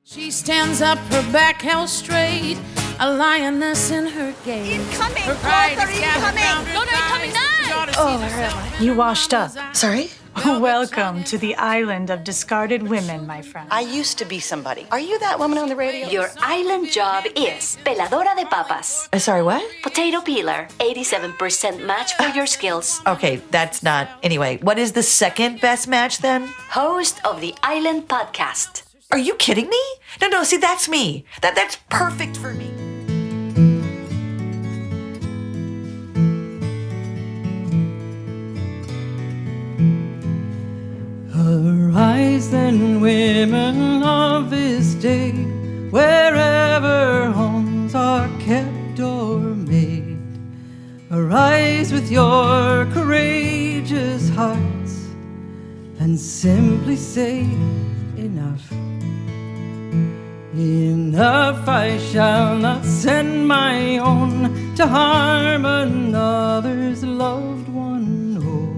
She stands up, her back held straight, a lioness in her gait. Incoming! Her pride Both are is gathered incoming! round her No, they're thighs. incoming now! She ought to see Oh, herself. You washed up. Sorry? Welcome to the island of discarded women, my friend. I used to be somebody. Are you that woman on the radio? Your island job is peladora de papas. Sorry, what? Potato peeler, 87% match for your skills. Okay, that's not... Anyway, what is the second best match then? Host of the Island Podcast. Are you kidding me? No, see, that's me. That's perfect for me. Arise then, women of this day, wherever homes are kept or made. Arise with your courageous hearts and simply say, enough. Enough, I shall not send my own to harm another's loved one. Oh,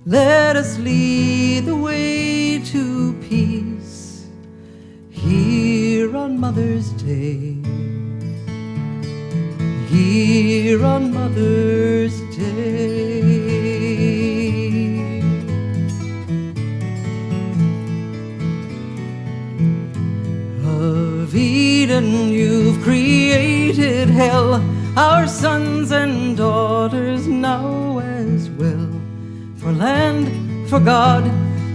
let us lead the way to peace here on Mother's Day. Here on Mother's Day. Of Eden you've created hell, our sons and daughters now as well. For land, for God,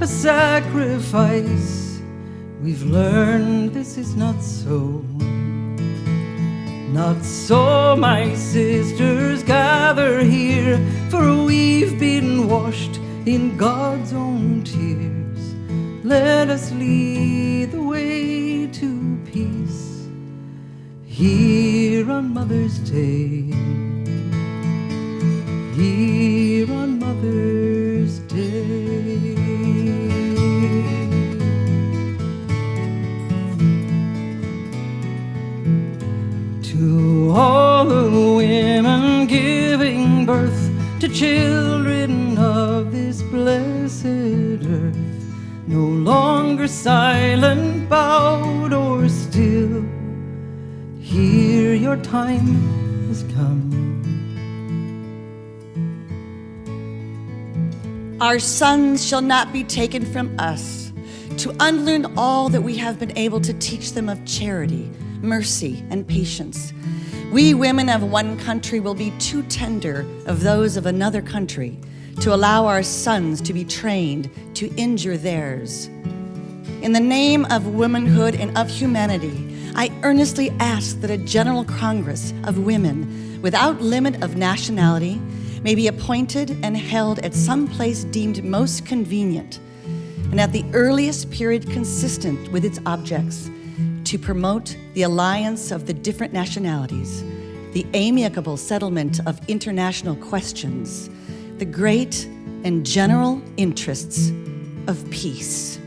a sacrifice. We've learned this is not so. Not so, my sisters, gather here, for we've been washed in God's own tears. Let us lead the way to peace here on Mother's Day. Here on Mother's Day. To all the women giving birth to children of this blessed earth, no longer silent, bowed, or still, here your time has come. Our sons shall not be taken from us, to unlearn all that we have been able to teach them of charity, mercy, and patience. We women of one country will be too tender of those of another country to allow our sons to be trained to injure theirs. In the name of womanhood and of humanity, I earnestly ask that a General Congress of women without limit of nationality may be appointed and held at some place deemed most convenient and at the earliest period consistent with its objects, to promote the alliance of the different nationalities, the amicable settlement of international questions, the great and general interests of peace.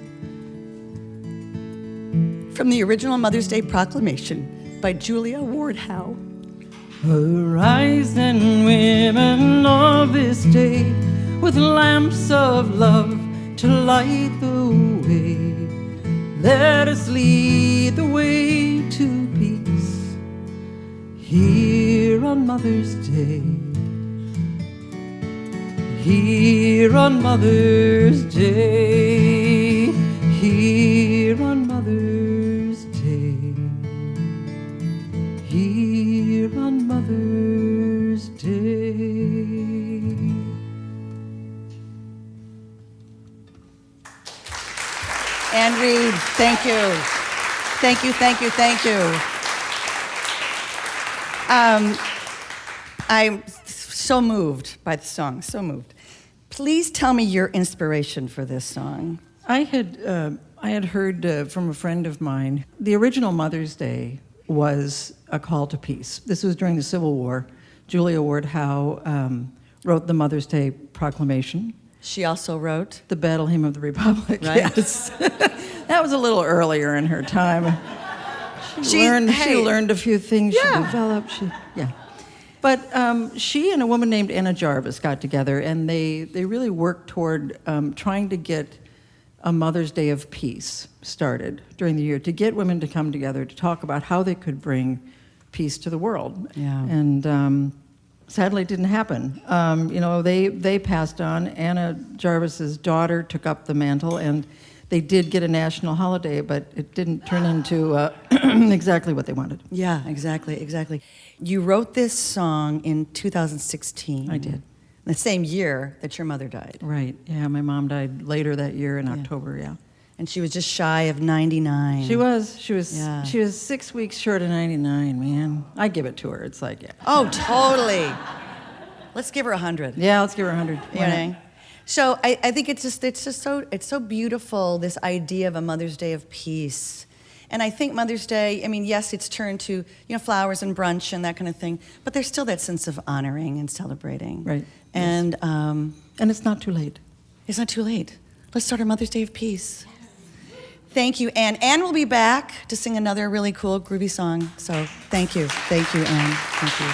From the original Mother's Day Proclamation by Julia Ward Howe. Arise then, women of this day, with lamps of love to light the way. Let us lead the way to peace here on Mother's Day. Here on Mother's Day. Here on Mother's Day. Here on Mother's Day. Anne Reed, thank you. Thank you, thank you, thank you. I'm so moved by the song, so moved. Please tell me your inspiration for this song. I had heard from a friend of mine, the original Mother's Day was a call to peace. This was during the Civil War. Julia Ward Howe wrote the Mother's Day Proclamation. She also wrote The Battle Hymn of the Republic. Right. Yes. That was a little earlier in her time. She learned a few things. Yeah. She developed. But she and a woman named Anna Jarvis got together, and they really worked toward trying to get a Mother's Day of Peace started during the year to get women to come together to talk about how they could bring peace to the world. Yeah. And sadly, it didn't happen. They passed on. Anna Jarvis's daughter took up the mantle, and they did get a national holiday, but it didn't turn into exactly what they wanted. Yeah, exactly. You wrote this song in 2016. I did. The same year that your mother died. Right. Yeah, my mom died later that year in October. Yeah. And she was just shy of 99. She was. Yeah. She was 6 weeks short of 99. Man, I give it to her. It's like, yeah. Oh, totally. Let's give her 100. Yeah, let's give her 100. You know? So I think it's so beautiful, this idea of a Mother's Day of peace. And I think Mother's Day, I mean, yes, it's turned to, flowers and brunch and that kind of thing, but there's still that sense of honoring and celebrating. Right. And And it's not too late. it's not too late. Let's start our Mother's Day of peace. Thank you, Anne. Anne will be back to sing another really cool, groovy song. So thank you, Anne. Thank you.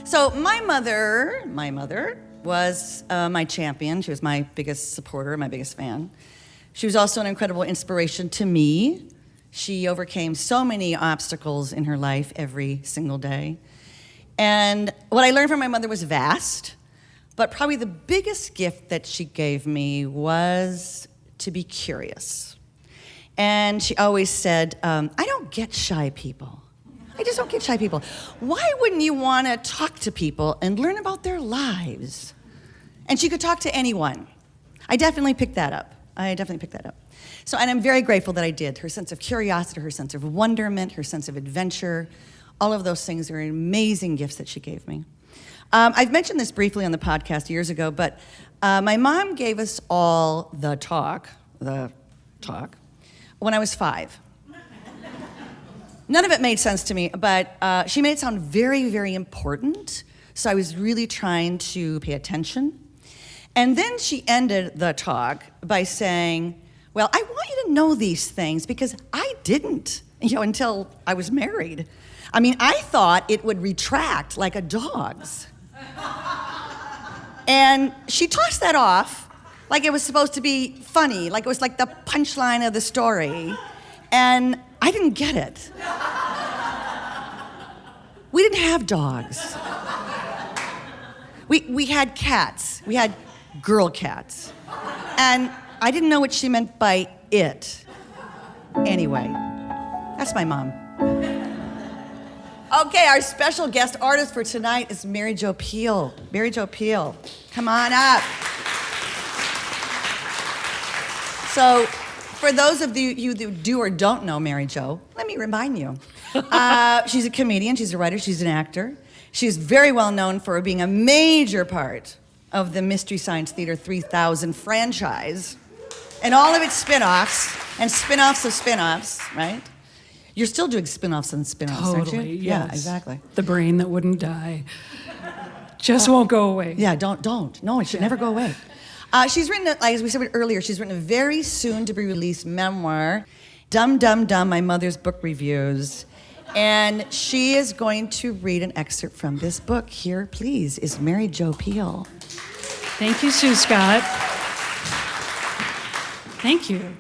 So my mother was my champion. She was my biggest supporter, my biggest fan. She was also an incredible inspiration to me. She overcame so many obstacles in her life every single day. And what I learned from my mother was vast, but probably the biggest gift that she gave me was to be curious. And she always said, I don't get shy people. I just don't get shy people. Why wouldn't you want to talk to people and learn about their lives? And she could talk to anyone. I definitely picked that up. So, and I'm very grateful that I did. Her sense of curiosity, her sense of wonderment, her sense of adventure, all of those things are amazing gifts that she gave me. I've mentioned this briefly on the podcast years ago, but my mom gave us all the talk, when I was 5. None of it made sense to me, but she made it sound very, very important. So I was really trying to pay attention. And then she ended the talk by saying, well, I want you to know these things because I didn't, until I was married. I mean, I thought it would retract like a dog's. And she tossed that off like it was supposed to be funny, like it was like the punchline of the story. And I didn't get it. We didn't have dogs. We had cats. We had girl cats. And I didn't know what she meant by it. Anyway, that's my mom. Okay, our special guest artist for tonight is Mary Jo Pehl. Mary Jo Pehl, come on up. So, for those of you who do or don't know Mary Jo, let me remind you. She's a comedian, she's a writer, she's an actor. She's very well known for being a major part of the Mystery Science Theater 3000 franchise and all of its spin-offs and spin-offs of spin-offs, right? You're still doing spin-offs and spin-offs, aren't you? Totally, yes. Yeah, exactly. The brain that wouldn't die. Just won't go away. Yeah, don't. No, it should never go away. She's written, as we said earlier, she's written a very soon-to-be-released memoir, Dumb, Dumb, Dumb, My Mother's Book Reviews. And she is going to read an excerpt from this book. Here, please, is Mary Jo Pehl. Thank you, Sue Scott. Thank you.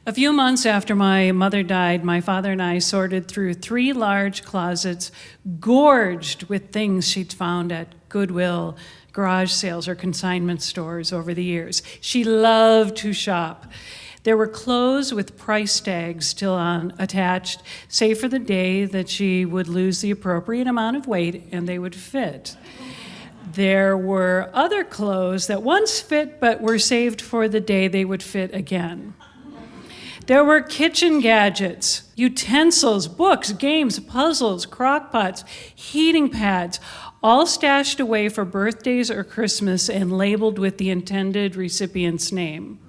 A few months after my mother died, my father and I sorted through 3 large closets gorged with things she'd found at Goodwill, garage sales, or consignment stores over the years. She loved to shop. There were clothes with price tags still attached, save for the day that she would lose the appropriate amount of weight and they would fit. There were other clothes that once fit but were saved for the day they would fit again. There were kitchen gadgets, utensils, books, games, puzzles, crock pots, heating pads, all stashed away for birthdays or Christmas and labeled with the intended recipient's name.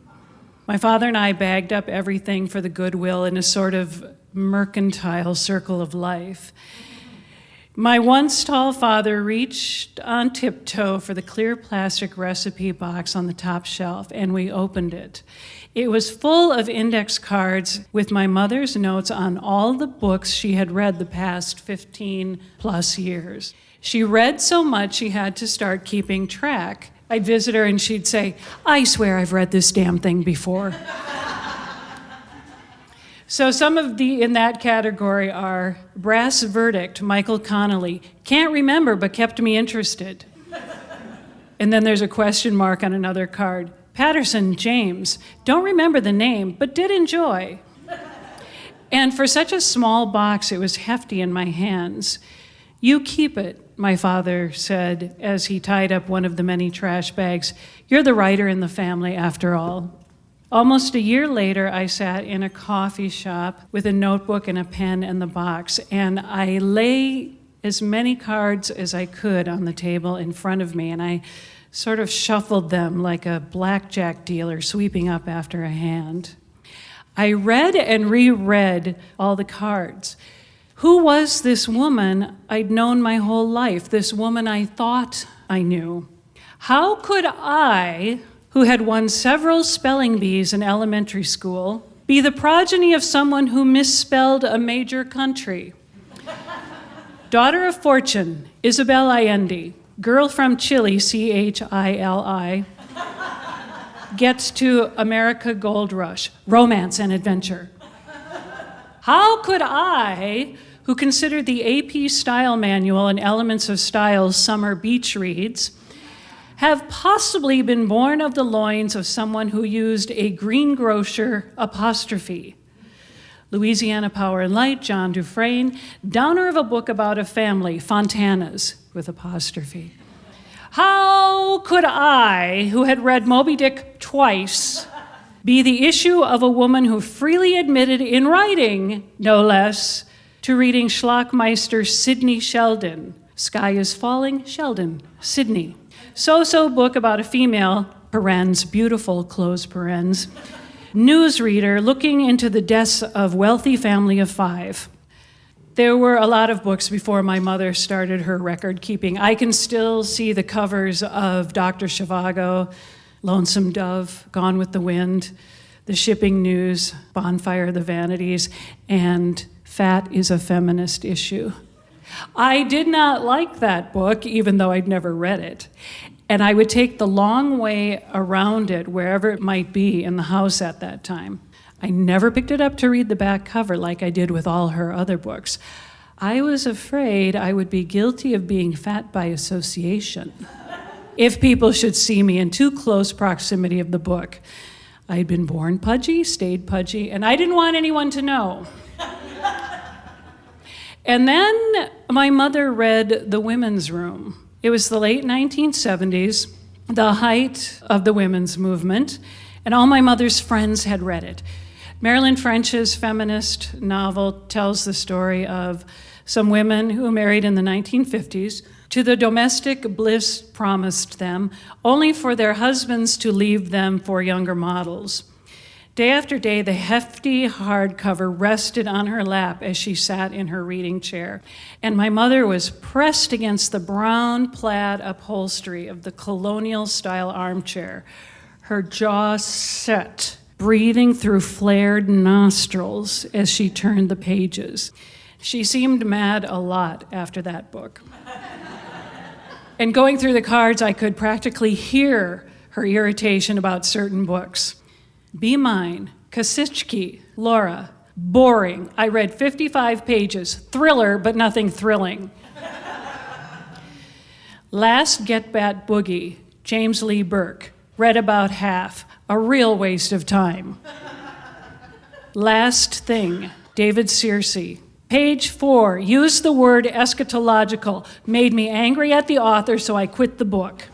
My father and I bagged up everything for the Goodwill in a sort of mercantile circle of life. My once tall father reached on tiptoe for the clear plastic recipe box on the top shelf, and we opened it. It was full of index cards with my mother's notes on all the books she had read the past 15 plus years. She read so much she had to start keeping track. I'd visit her and she'd say, "I swear I've read this damn thing before." So some of the in that category are Brass Verdict, Michael Connelly. Can't remember, but kept me interested. And then there's a question mark on another card. Patterson, James. Don't remember the name, but did enjoy. And for such a small box, it was hefty in my hands. "You keep it," my father said as he tied up one of the many trash bags. "You're the writer in the family, after all." Almost a year later, I sat in a coffee shop with a notebook and a pen and the box, and I lay as many cards as I could on the table in front of me, and I sort of shuffled them like a blackjack dealer sweeping up after a hand. I read and reread all the cards. Who was this woman I'd known my whole life, this woman I thought I knew? How could I, who had won several spelling bees in elementary school, be the progeny of someone who misspelled a major country? Daughter of fortune, Isabel Allende, girl from Chile, Chili, gets to America Gold Rush, romance and adventure. How could I, who considered the AP Style Manual and Elements of Style's summer beach reads, have possibly been born of the loins of someone who used a greengrocer apostrophe? Louisiana Power and Light, John Dufresne, downer of a book about a family, Fontana's, with apostrophe. How could I, who had read Moby Dick twice, be the issue of a woman who freely admitted in writing, no less, to reading Schlockmeister's Sidney Sheldon, Sky is Falling, Sheldon, Sidney. So-so book about a female, parens, beautiful, close parens, newsreader looking into the deaths of wealthy family of 5. There were a lot of books before my mother started her record keeping. I can still see the covers of Dr. Zhivago, Lonesome Dove, Gone with the Wind, The Shipping News, Bonfire of the Vanities, and Fat is a Feminist Issue. I did not like that book, even though I'd never read it. And I would take the long way around it, wherever it might be in the house at that time. I never picked it up to read the back cover like I did with all her other books. I was afraid I would be guilty of being fat by association if people should see me in too close proximity of the book. I'd been born pudgy, stayed pudgy, and I didn't want anyone to know. And then my mother read The Women's Room. It was the late 1970s, the height of the women's movement, and all my mother's friends had read it. Marilyn French's feminist novel tells the story of some women who married in the 1950s to the domestic bliss promised them, only for their husbands to leave them for younger models. Day after day, the hefty hardcover rested on her lap as she sat in her reading chair, and my mother was pressed against the brown plaid upholstery of the colonial-style armchair, her jaw set, breathing through flared nostrils as she turned the pages. She seemed mad a lot after that book. And going through the cards, I could practically hear her irritation about certain books. Be Mine, Kasichki, Laura, boring. I read 55 pages. Thriller, but nothing thrilling. Last Get Back Boogie, James Lee Burke. Read about half. A real waste of time. Last Thing, David Searcy. Page 4, used the word eschatological. Made me angry at the author, so I quit the book.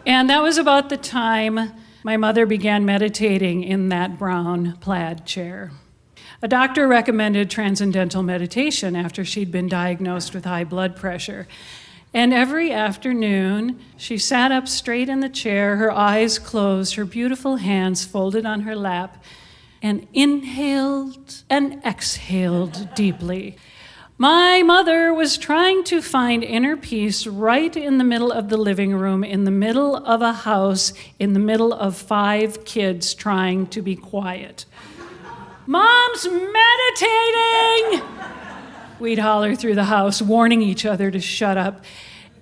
And that was about the time my mother began meditating in that brown plaid chair. A doctor recommended transcendental meditation after she'd been diagnosed with high blood pressure. And every afternoon, she sat up straight in the chair, her eyes closed, her beautiful hands folded on her lap, and inhaled and exhaled deeply. My mother was trying to find inner peace right in the middle of the living room, in the middle of a house, in the middle of 5 kids trying to be quiet. "Mom's meditating!" We'd holler through the house, warning each other to shut up,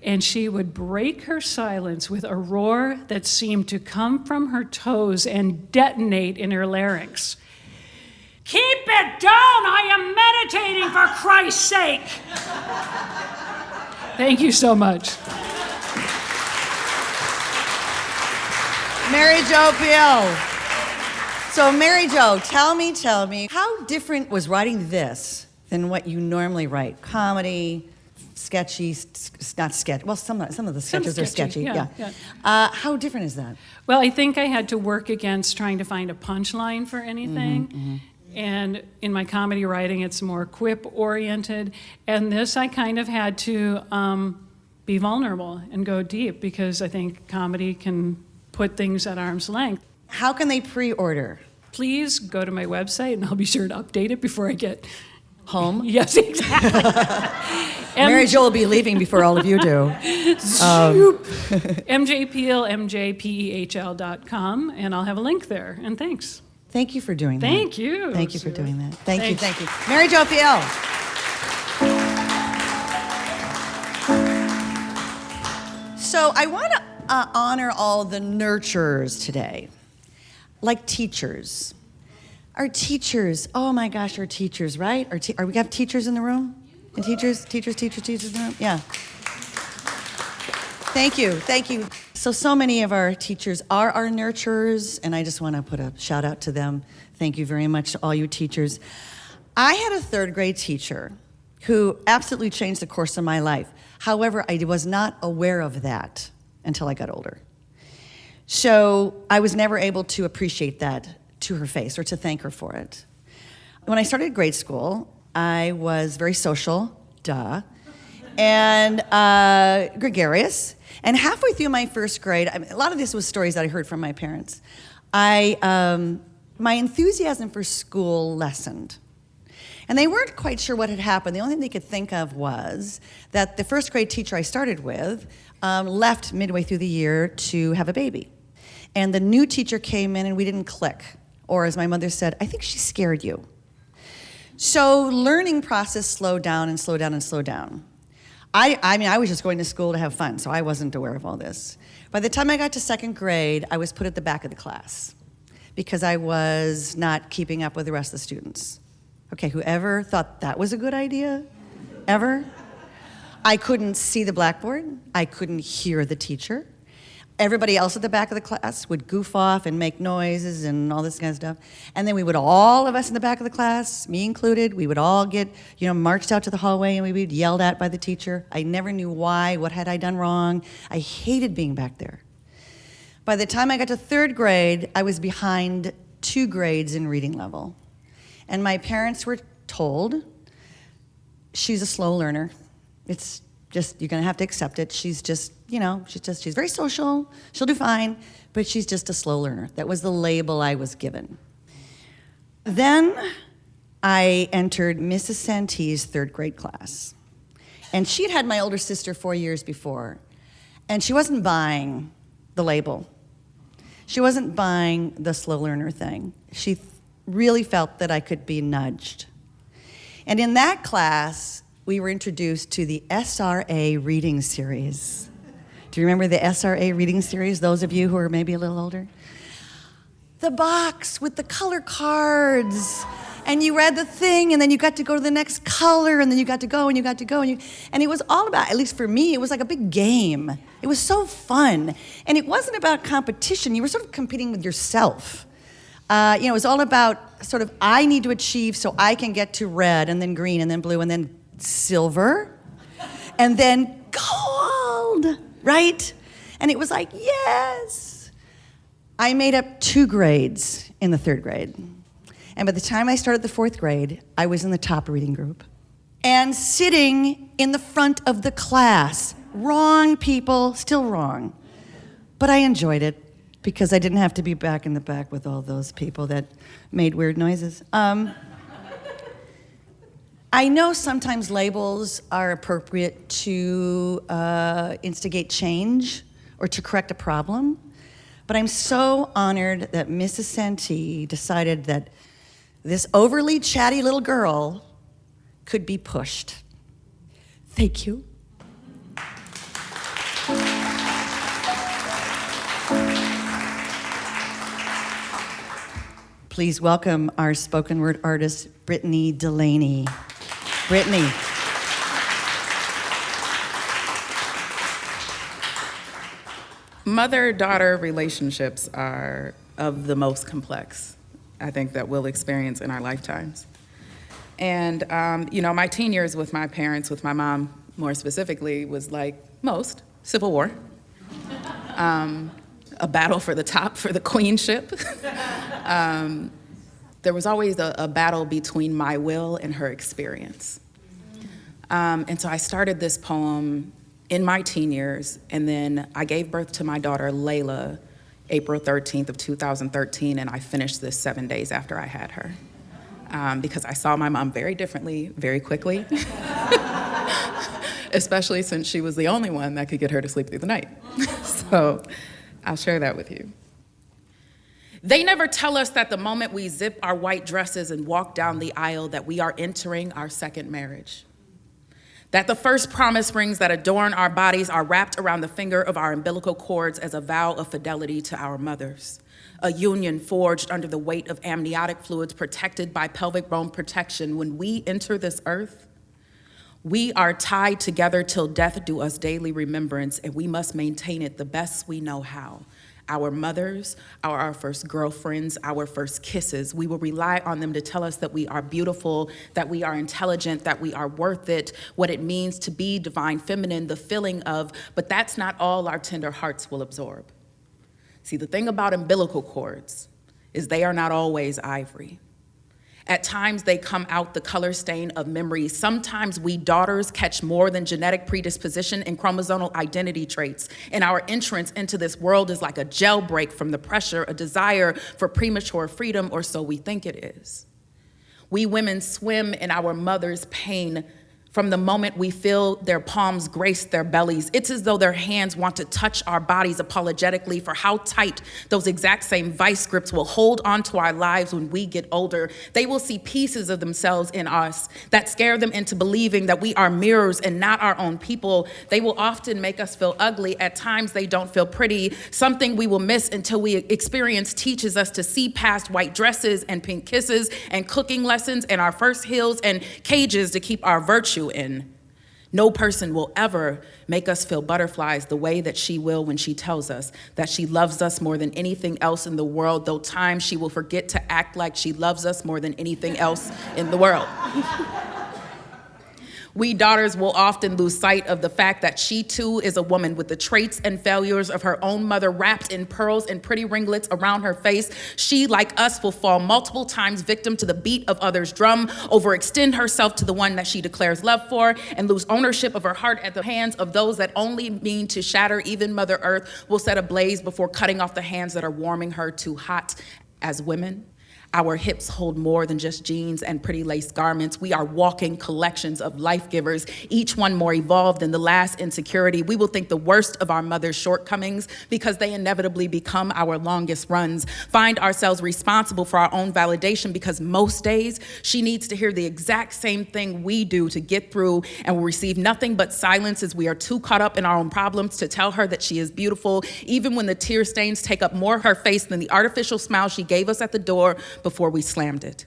and she would break her silence with a roar that seemed to come from her toes and detonate in her larynx. "Keep it down! I am meditating, for Christ's sake!" Thank you so much. Mary Jo Pehl. So Mary Jo, tell me, how different was writing this than what you normally write? Comedy, sketchy, not sketch. Well, some of the sketches are sketchy. Yeah. How different is that? Well, I think I had to work against trying to find a punchline for anything. And in my comedy writing, it's more quip-oriented. And this, I kind of had to be vulnerable and go deep, because I think comedy can put things at arm's length. How can they pre-order? Please go to my website, and I'll be sure to update it before I get Home? Yes, exactly. Mary Jo will be leaving before all of you do. MJ Pehl, MJPEHL.com, and I'll have a link there. And thanks. Thank you for doing that. Thank you. Thank you for doing that. Thank you. Thanks. Thank you. Mary Jo Pehl. So I want to honor all the nurturers today, like teachers. Our teachers, oh my gosh, our teachers, right? Are we have teachers in the room? And teachers in the room? Yeah. Thank you. So many of our teachers are our nurturers, and I just want to put a shout out to them. Thank you very much to all you teachers. I had a 3rd grade teacher who absolutely changed the course of my life. However, I was not aware of that until I got older. So I was never able to appreciate that to her face or to thank her for it. When I started grade school, I was very social, and gregarious. And halfway through my 1st grade, a lot of this was stories that I heard from my parents. My enthusiasm for school lessened. And they weren't quite sure what had happened. The only thing they could think of was that the 1st grade teacher I started with left midway through the year to have a baby. And the new teacher came in and we didn't click. Or as my mother said, "I think she scared you." So learning process slowed down. I was just going to school to have fun, so I wasn't aware of all this. By the time I got to 2nd grade, I was put at the back of the class because I was not keeping up with the rest of the students. Okay, whoever thought that was a good idea, ever? I couldn't see the blackboard. I couldn't hear the teacher. Everybody else at the back of the class would goof off and make noises and all this kind of stuff. And then all of us in the back of the class, me included, we would all get, marched out to the hallway and we would be yelled at by the teacher. I never knew why, what had I done wrong. I hated being back there. By the time I got to 3rd grade, I was behind 2 grades in reading level. And my parents were told, "She's a slow learner. It's just, you're gonna have to accept it. She's very social, she'll do fine, but she's just a slow learner." That was the label I was given. Then I entered Mrs. Santee's 3rd grade class. And she'd had my older sister 4 years before. And she wasn't buying the label. She wasn't buying the slow learner thing. She really felt that I could be nudged. And in that class, we were introduced to the SRA reading series. Do you remember the SRA reading series, those of you who are maybe a little older? The box with the color cards. And you read the thing, and then you got to go to the next color, and then you got to go, and you got to go, and it was all about, at least for me, it was like a big game. It was so fun. And it wasn't about competition. You were sort of competing with yourself. It was all about sort of, I need to achieve so I can get to red, and then green, and then blue, and then silver, and then gold, right? And it was like, yes. I made up 2 grades in the 3rd grade. And by the time I started the 4th grade, I was in the top reading group. And sitting in the front of the class. Wrong, people, still wrong. But I enjoyed it because I didn't have to be back in the back with all those people that made weird noises. I know sometimes labels are appropriate to instigate change or to correct a problem, but I'm so honored that Mrs. Santee decided that this overly chatty little girl could be pushed. Thank you. Please welcome our spoken word artist, Brittany Delaney. Brittany. Mother-daughter relationships are of the most complex, I think, that we'll experience in our lifetimes. And, my teen years with my parents, with my mom more specifically, was like most, civil war. A battle for the top, for the queenship. There was always a battle between my will and her experience. And so I started this poem in my teen years, and then I gave birth to my daughter, Layla, April 13th of 2013, and I finished this 7 days after I had her. Because I saw my mom very differently, very quickly, especially since she was the only one that could get her to sleep through the night. So I'll share that with you. They never tell us that the moment we zip our white dresses and walk down the aisle that we are entering our second marriage. That the first promise rings that adorn our bodies are wrapped around the finger of our umbilical cords as a vow of fidelity to our mothers. A union forged under the weight of amniotic fluids protected by pelvic bone protection. When we enter this earth, we are tied together till death do us daily remembrance, and we must maintain it the best we know how. Our mothers, our first girlfriends, our first kisses, we will rely on them to tell us that we are beautiful, that we are intelligent, that we are worth it, what it means to be divine feminine, the feeling of, but that's not all our tender hearts will absorb. See, the thing about umbilical cords is they are not always ivory. At times, they come out the color stain of memory. Sometimes we daughters catch more than genetic predisposition and chromosomal identity traits. And our entrance into this world is like a jailbreak from the pressure, a desire for premature freedom, or so we think it is. We women swim in our mother's pain from the moment we feel their palms grace their bellies. It's as though their hands want to touch our bodies apologetically for how tight those exact same vice grips will hold onto our lives when we get older. They will see pieces of themselves in us that scare them into believing that we are mirrors and not our own people. They will often make us feel ugly. At times they don't feel pretty, something we will miss until we experience teaches us to see past white dresses and pink kisses and cooking lessons and our first heels and cages to keep our virtue in. No person will ever make us feel butterflies the way that she will when she tells us that she loves us more than anything else in the world, though times she will forget to act like she loves us more than anything else in the world. We daughters will often lose sight of the fact that she too is a woman with the traits and failures of her own mother wrapped in pearls and pretty ringlets around her face. She, like us, will fall multiple times victim to the beat of others' drum, overextend herself to the one that she declares love for, and lose ownership of her heart at the hands of those that only mean to shatter. Even Mother Earth will set ablaze before cutting off the hands that are warming her too hot. As women, our hips hold more than just jeans and pretty lace garments. We are walking collections of life givers, each one more evolved than the last insecurity. We will think the worst of our mother's shortcomings because they inevitably become our longest runs. Find ourselves responsible for our own validation because most days she needs to hear the exact same thing we do to get through, and will receive nothing but silence as we are too caught up in our own problems to tell her that she is beautiful, even when the tear stains take up more of her face than the artificial smile she gave us at the door before we slammed it.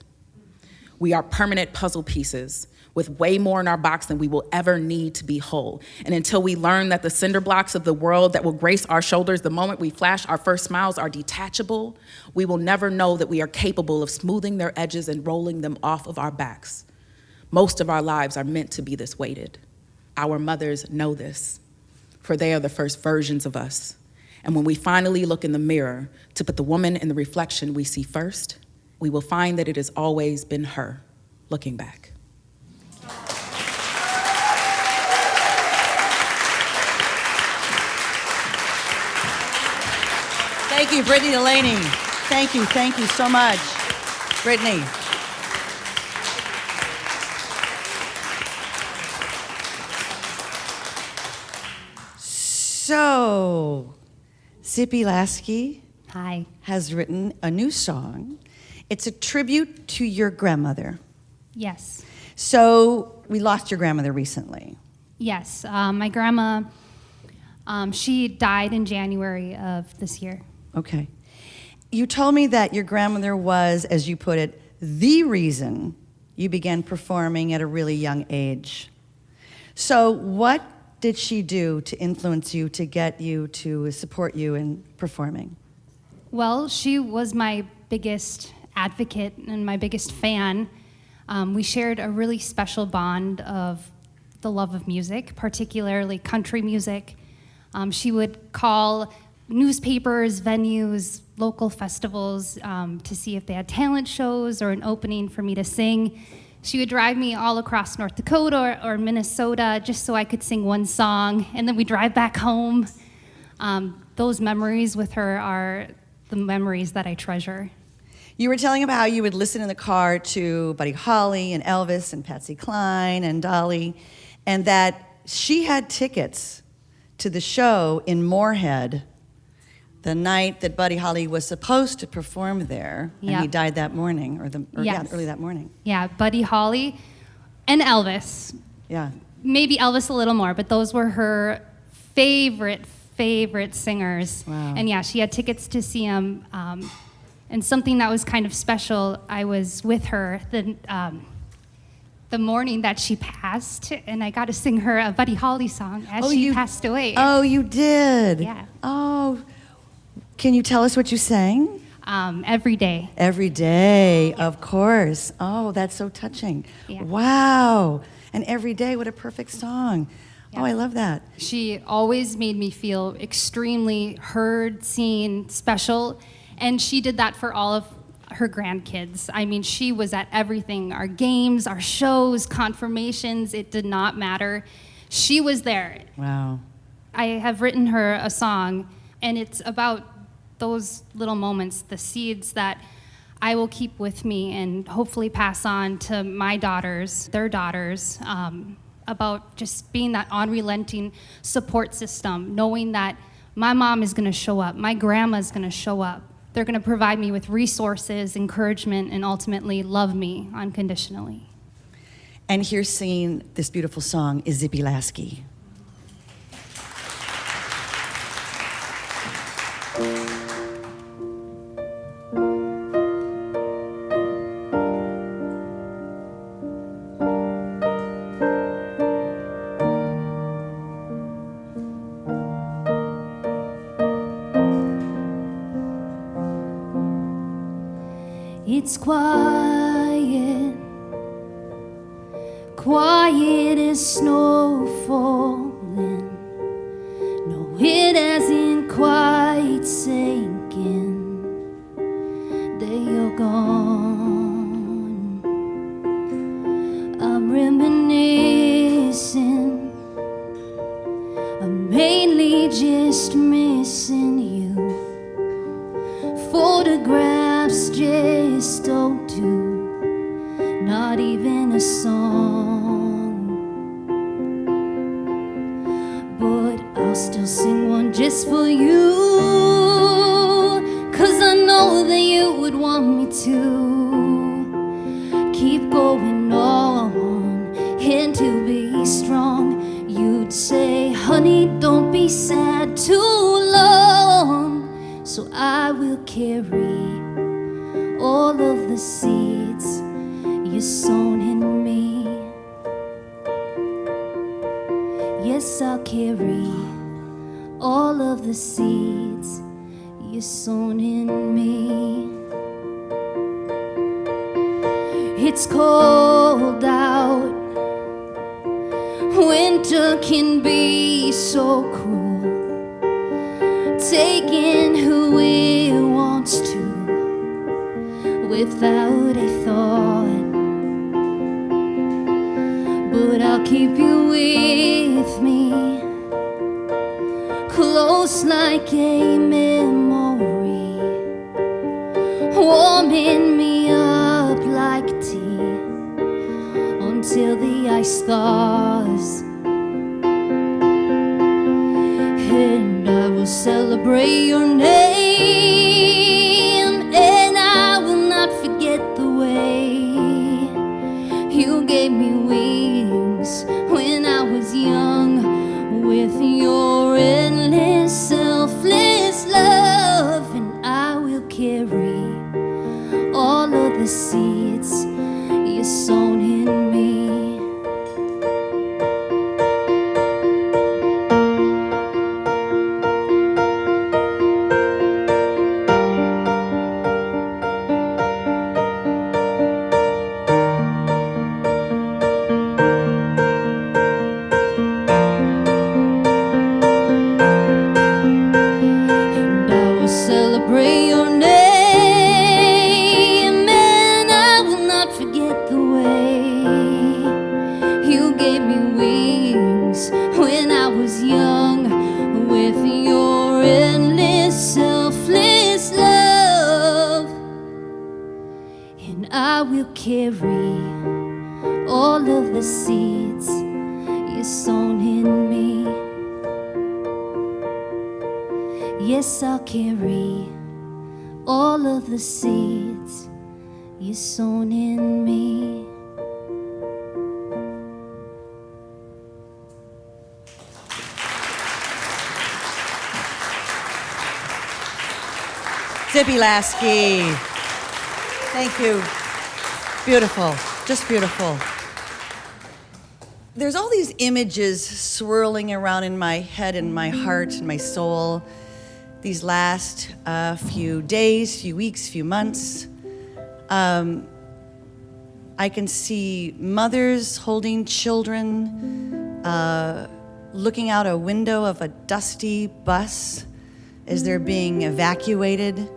We are permanent puzzle pieces with way more in our box than we will ever need to be whole. And until we learn that the cinder blocks of the world that will grace our shoulders the moment we flash our first smiles are detachable, we will never know that we are capable of smoothing their edges and rolling them off of our backs. Most of our lives are meant to be this weighted. Our mothers know this, for they are the first versions of us. And when we finally look in the mirror to put the woman in the reflection we see first, we will find that it has always been her, looking back. Thank you, Brittany Delaney. Thank you so much, Brittany. So, Zippy Laske Hi. has written a new song. It's a tribute to your grandmother. Yes. So, we lost your grandmother recently. Yes. My grandma, she died in January of this year. Okay. You told me that your grandmother was, as you put it, the reason you began performing at a really young age. So, what did she do to influence you, to get you, to support you in performing? Well, she was my biggest advocate and my biggest fan. We shared a really special bond of the love of music, particularly country music. She would call newspapers, venues, local festivals to see if they had talent shows or an opening for me to sing. She would drive me all across North Dakota or Minnesota just so I could sing one song, and then we'd drive back home. Those memories with her are the memories that I treasure. You were telling about how you would listen in the car to Buddy Holly and Elvis and Patsy Cline and Dolly, and that she had tickets to the show in Moorhead the night that Buddy Holly was supposed to perform there, and he Yep. died that morning, Yes. early that morning. Yeah, Buddy Holly and Elvis. Yeah. Maybe Elvis a little more, but those were her favorite singers. Wow. And yeah, she had tickets to see him. And something that was kind of special, I was with her the morning that she passed, and I got to sing her a Buddy Holly song as she passed away. Oh, you did? Yeah. Oh, can you tell us what you sang? Every day. Every day, of course. Oh, that's so touching. Yeah. Wow. And Every Day, what a perfect song. Yeah. Oh, I love that. She always made me feel extremely heard, seen, special, and she did that for all of her grandkids. I mean, she was at everything, our games, our shows, confirmations, it did not matter. She was there. Wow. I have written her a song, and it's about those little moments, the seeds that I will keep with me and hopefully pass on to my daughters, their daughters, about just being that unrelenting support system, knowing that my mom is gonna show up, my grandma's gonna show up. They're gonna provide me with resources, encouragement, and ultimately love me unconditionally. And here singing this beautiful song is Zippy Laske. It's quiet, quiet as snow falling. No, it hasn't quite sank in that you're gone. I'm reminiscing, I'm mainly just missing you. Photographs just don't do, not even a song. But I'll still sing one just for you, 'cause I know that you would want me to keep going on and to be strong. You'd say, honey, don't be sad too long. So I will carry all of the seeds you sown in me. Yes, I'll carry all of the seeds you sown in me. It's cold out, winter can be so cruel, taking who it wants to without a thought. But I'll keep you with me, close like a memory, warming me up like tea until the ice thaws. And celebrate your name, and I will not forget the way you gave me wings when I was young. With your endless, selfless love, and I will carry all of the seeds you sown in me. Celebrate your name, and I will not forget the way you gave me wings when I was young. With your endless, selfless love, and I will carry all of the seeds you sown in me. Yes, I'll carry all of the seeds you sown in me. Zippy Laske. Thank you. Beautiful, just beautiful. There's all these images swirling around in my head and my heart and my soul these last few days, few weeks, few months. I can see mothers holding children, looking out a window of a dusty bus as they're being evacuated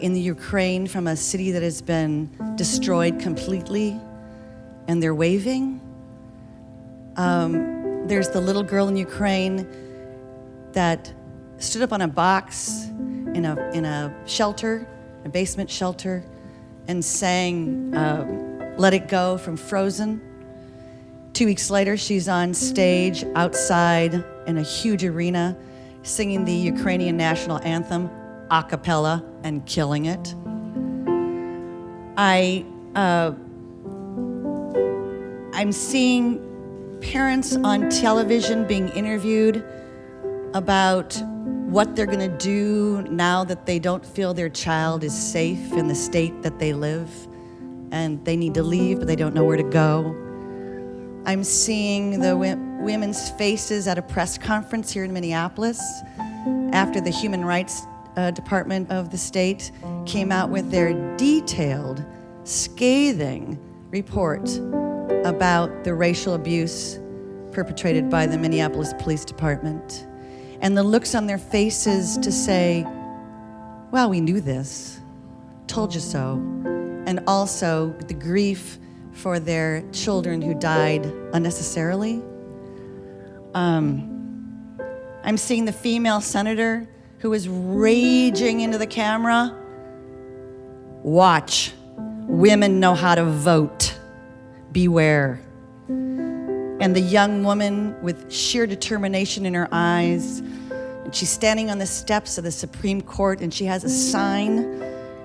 in the Ukraine from a city that has been destroyed completely, and they're waving. There's the little girl in Ukraine that stood up on a box in a shelter, a basement shelter, and sang Let It Go from Frozen. 2 weeks later, she's on stage outside in a huge arena singing the Ukrainian national anthem a cappella and killing it. I'm seeing parents on television being interviewed about what they're going to do now that they don't feel their child is safe in the state that they live, and they need to leave, but they don't know where to go. I'm seeing the women's faces at a press conference here in Minneapolis after the Human Rights Department of the state came out with their detailed, scathing report about the racial abuse perpetrated by the Minneapolis Police Department. And the looks on their faces to say, well, we knew this, told you so. And also the grief for their children who died unnecessarily. I'm seeing the female senator who is raging into the camera. Watch, women know how to vote. Beware. And the young woman with sheer determination in her eyes, and she's standing on the steps of the Supreme Court, and she has a sign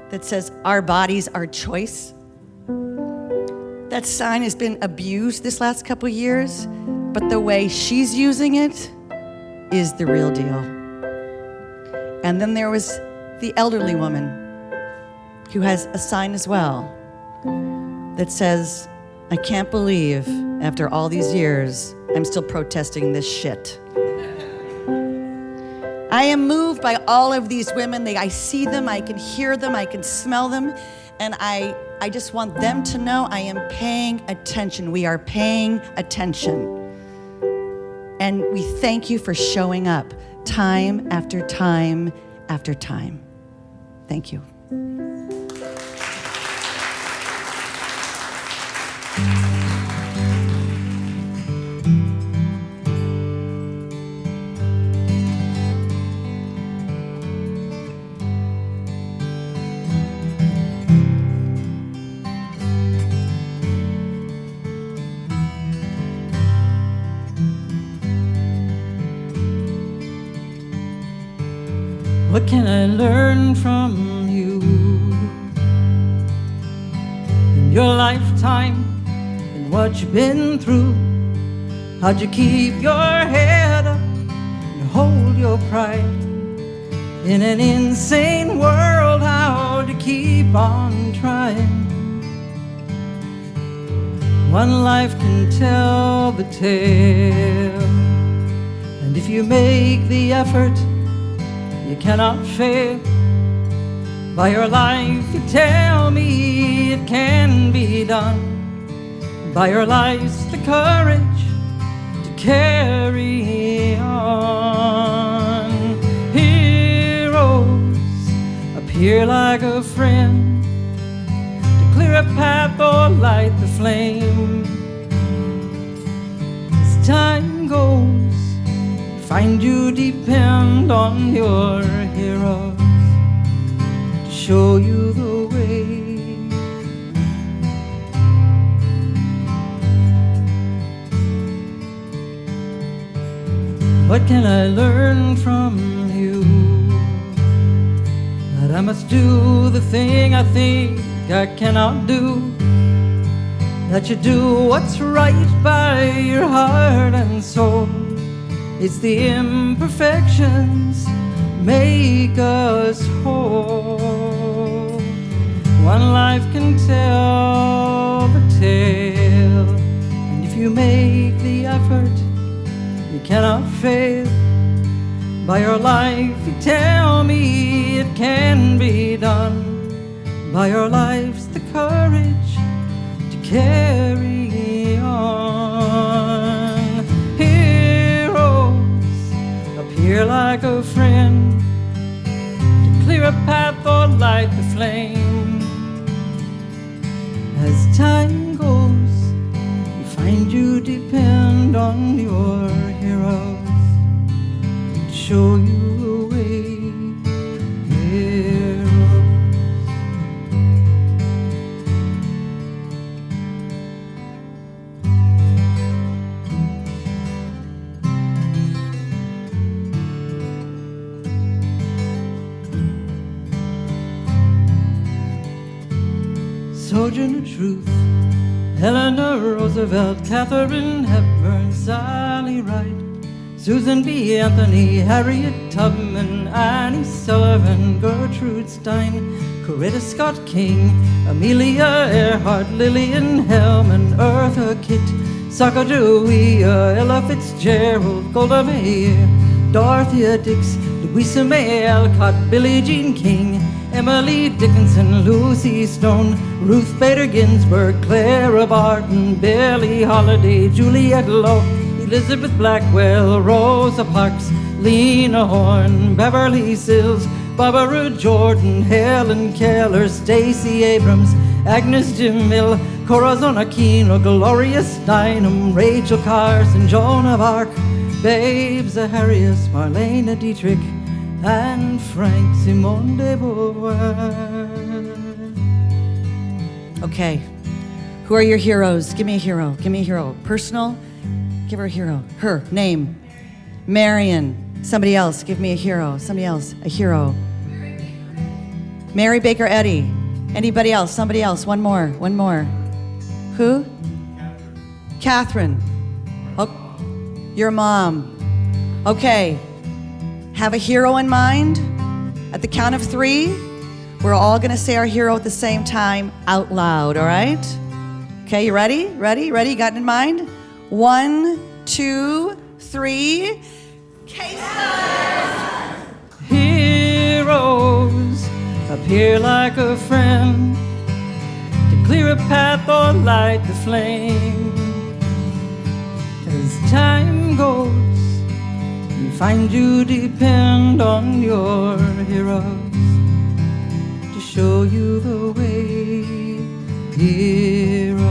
that says, "Our bodies, our choice." That sign has been abused this last couple years, but the way she's using it is the real deal. And then there was the elderly woman who has a sign as well that says, "I can't believe after all these years, I'm still protesting this shit." I am moved by all of these women. I see them, I can hear them, I can smell them, and I just want them to know I am paying attention. We are paying attention. And we thank you for showing up time after time after time. Thank you. What can I learn from you? In your lifetime and what you've been through, how'd you keep your head up and hold your pride? In an insane world, how'd you keep on trying? One life can tell the tale, and if you make the effort, you cannot fail. By your life, you tell me it can be done. By your life's the courage to carry on. Heroes appear like a friend to clear a path or light the flame. As time goes, find you depend on your heroes to show you the way. What can I learn from you? That I must do the thing I think I cannot do. That you do what's right by your heart and soul. It's the imperfections make us whole. One life can tell the tale, and if you make the effort, you cannot fail. By your life, you tell me it can be done. By your life's the courage to carry on. Heroes appear like a friend to clear a path or light the flame. As time goes, you find you depend on your heroes to show you the way. Heroes. Sojourner Truth, Eleanor Roosevelt, Katharine Hepburn, Sally Ride, Susan B. Anthony, Harriet Tubman, Annie Sullivan, Gertrude Stein, Coretta Scott King, Amelia Earhart, Lillian Hellman, Eartha Kitt, Sacagawea, Ella Fitzgerald, Golda Meir, Dorothea Dix, Louisa May Alcott, Billie Jean King, Emily Dickinson, Lucy Stone, Ruth Bader Ginsburg, Clara Barton, Billie Holiday, Juliette Love, Elizabeth Blackwell, Rosa Parks, Lena Horne, Beverly Sills, Barbara Jordan, Helen Keller, Stacey Abrams, Agnes DeMille, Corazon Aquino, Gloria Steinem, Rachel Carson, Joan of Arc, Babe Zaharias, Marlene Dietrich, and Frank Simone de Beauvoir. Okay, who are your heroes? Give me a hero. Give me a hero. Personal, give her a hero. Her name, Marion. Somebody else, give me a hero. Somebody else, a hero. Mary Baker Eddy. Anybody else? Somebody else. One more. One more. Who? Catherine. Oh, your mom. Okay. Have a hero in mind. At the count of 3, we're all gonna say our hero at the same time out loud, all right? Okay, you ready? Ready? Ready? You got it in mind? 1, 2, 3. Heroes appear like a friend to clear a path or light the flame. As time goes, you find you depend on your heroes to show you the way. Heroes.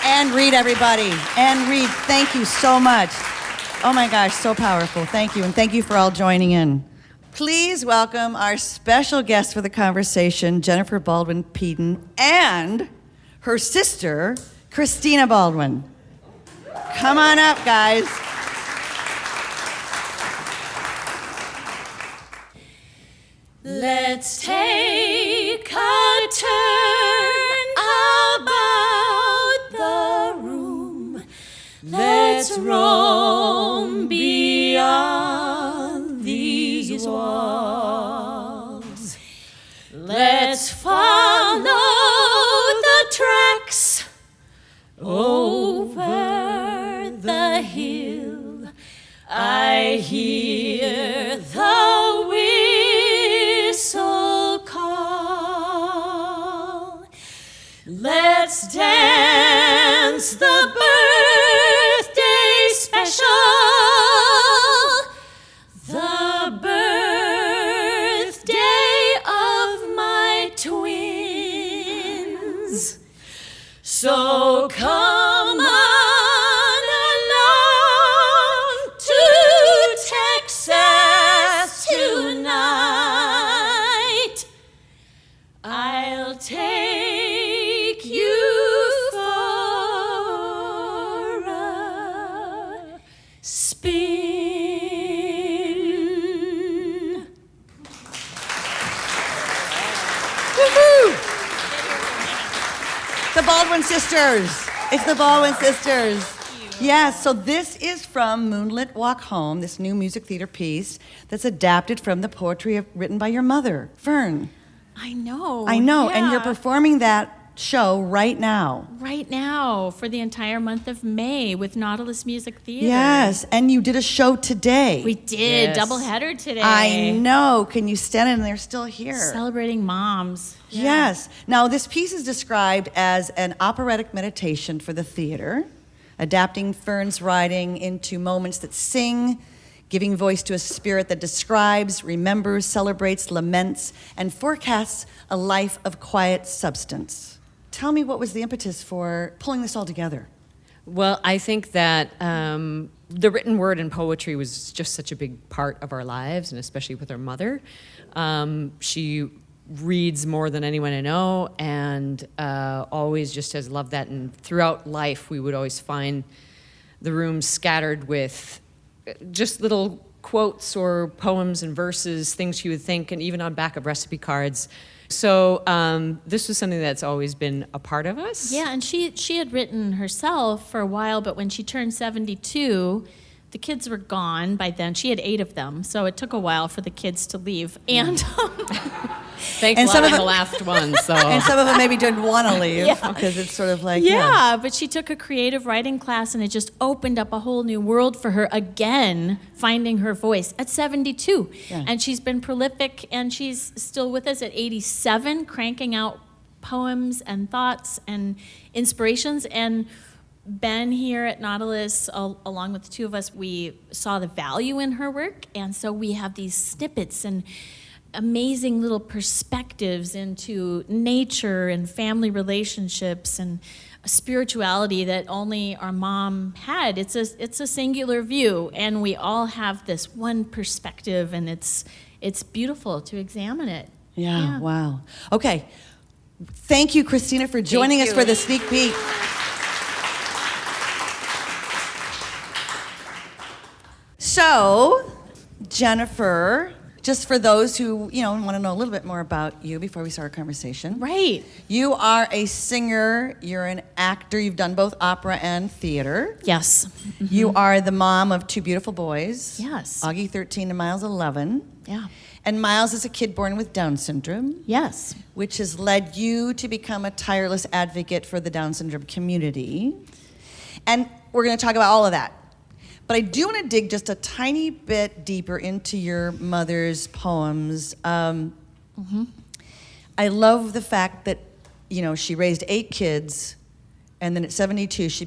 And read, everybody. And read. Thank you so much. Oh my gosh, so powerful. Thank you. And thank you for all joining in. Please welcome our special guest for the conversation, Jennifer Baldwin Peden, and her sister, Christina Baldwin. Come on up, guys. Let's take a turn about the room. Let's roam beyond these walls. Let's follow the tracks over the hill. I hear the whistle call. Let's dance the birthday special. The birthday of my twins. So come on along to Texas tonight. I'll take you for a spin. Woohoo! The Baldwin sisters. It's the Baldwin sisters. Yes, so this is from Moonlit Walk Home, this new music theater piece that's adapted from the poetry written by your mother, Fern. I know. I know, and you're yeah. performing that show right now. Right now for the entire month of May with Nautilus Music Theater. Yes, and you did a show today. We did. Yes. Doubleheader today. I know. Can you stand it? And they're still here. Celebrating moms. Yeah. Yes. Now, this piece is described as an operatic meditation for the theater, adapting Fern's writing into moments that sing, giving voice to a spirit that describes, remembers, celebrates, laments, and forecasts a life of quiet substance. Tell me, what was the impetus for pulling this all together? Well, I think that the written word and poetry was just such a big part of our lives, and especially with our mother. She reads more than anyone I know, and always just has loved that. And throughout life, we would always find the room scattered with just little quotes or poems and verses, things she would think, and even on back of recipe cards. So this was something that's always been a part of us. Yeah, and she had written herself for a while, but when she turned 72, the kids were gone by then. She had 8 of them, so it took a while for the kids to leave. And thanks a lot on the last one. So And some of them maybe didn't want to leave because it's sort of like, yeah, but she took a creative writing class and it just opened up a whole new world for her again, finding her voice at 72. Yeah. And she's been prolific, and she's still with us at 87, cranking out poems and thoughts and inspirations. And Ben here at Nautilus, along with the two of us, we saw the value in her work, and so we have these snippets and amazing little perspectives into nature and family relationships and spirituality that only our mom had. It's a singular view, and we all have this one perspective, and it's beautiful to examine it. Yeah, wow. Okay, thank you, Christina, for joining us for the sneak peek. So, Jennifer, just for those who, want to know a little bit more about you before we start our conversation. Right. You are a singer, you're an actor, you've done both opera and theater. Yes. Mm-hmm. You are the mom of 2 beautiful boys. Yes. Augie, 13, and Miles, 11. Yeah. And Miles is a kid born with Down syndrome. Yes. Which has led you to become a tireless advocate for the Down syndrome community. And we're going to talk about all of that. But I do want to dig just a tiny bit deeper into your mother's poems. I love the fact that, she raised 8 kids, and then at 72, she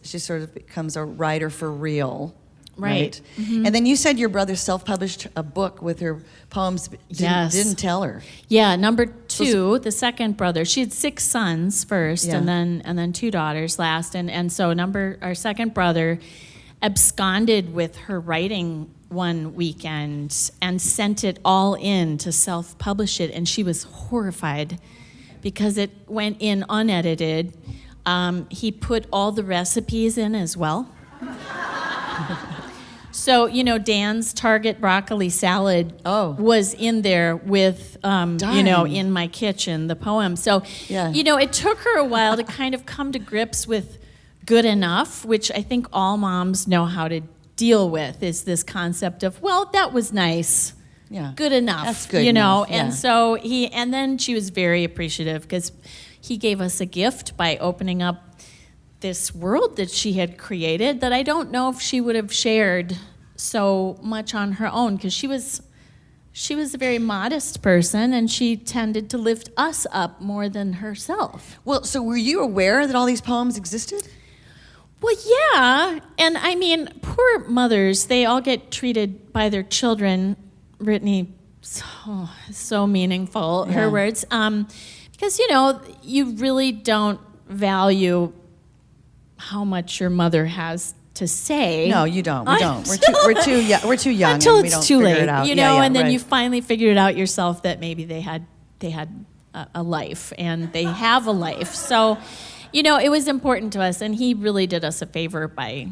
sort of becomes a writer for real. Right. Mm-hmm. And then you said your brother self-published a book with her poems. Didn't tell her. Yeah, number 2, the second brother. She had 6 sons first, Yeah. and then 2 daughters last, and so our second brother absconded with her writing one weekend and sent it all in to self-publish it, and she was horrified because it went in unedited. He put all the recipes in as well. So, Dan's Target broccoli salad was in there with, in my kitchen, the poem. So, it took her a while to kind of come to grips with good enough, which I think all moms know how to deal with, is this concept of, well, that was nice. Yeah. Good enough. That's good enough, And so and then she was very appreciative because he gave us a gift by opening up this world that she had created that I don't know if she would have shared so much on her own, because she was a very modest person and she tended to lift us up more than herself. Well, so were you aware that all these poems existed? Well, yeah. And I mean, poor mothers, they all get treated by their children. Brittany, so meaningful, her words. Because, you really don't value how much your mother has to say. No, you don't. We don't. We're too young. Until and we it's don't too figure late, it out. and then right. you finally figured it out yourself that maybe they had a life, and they have a life. So, it was important to us, and he really did us a favor by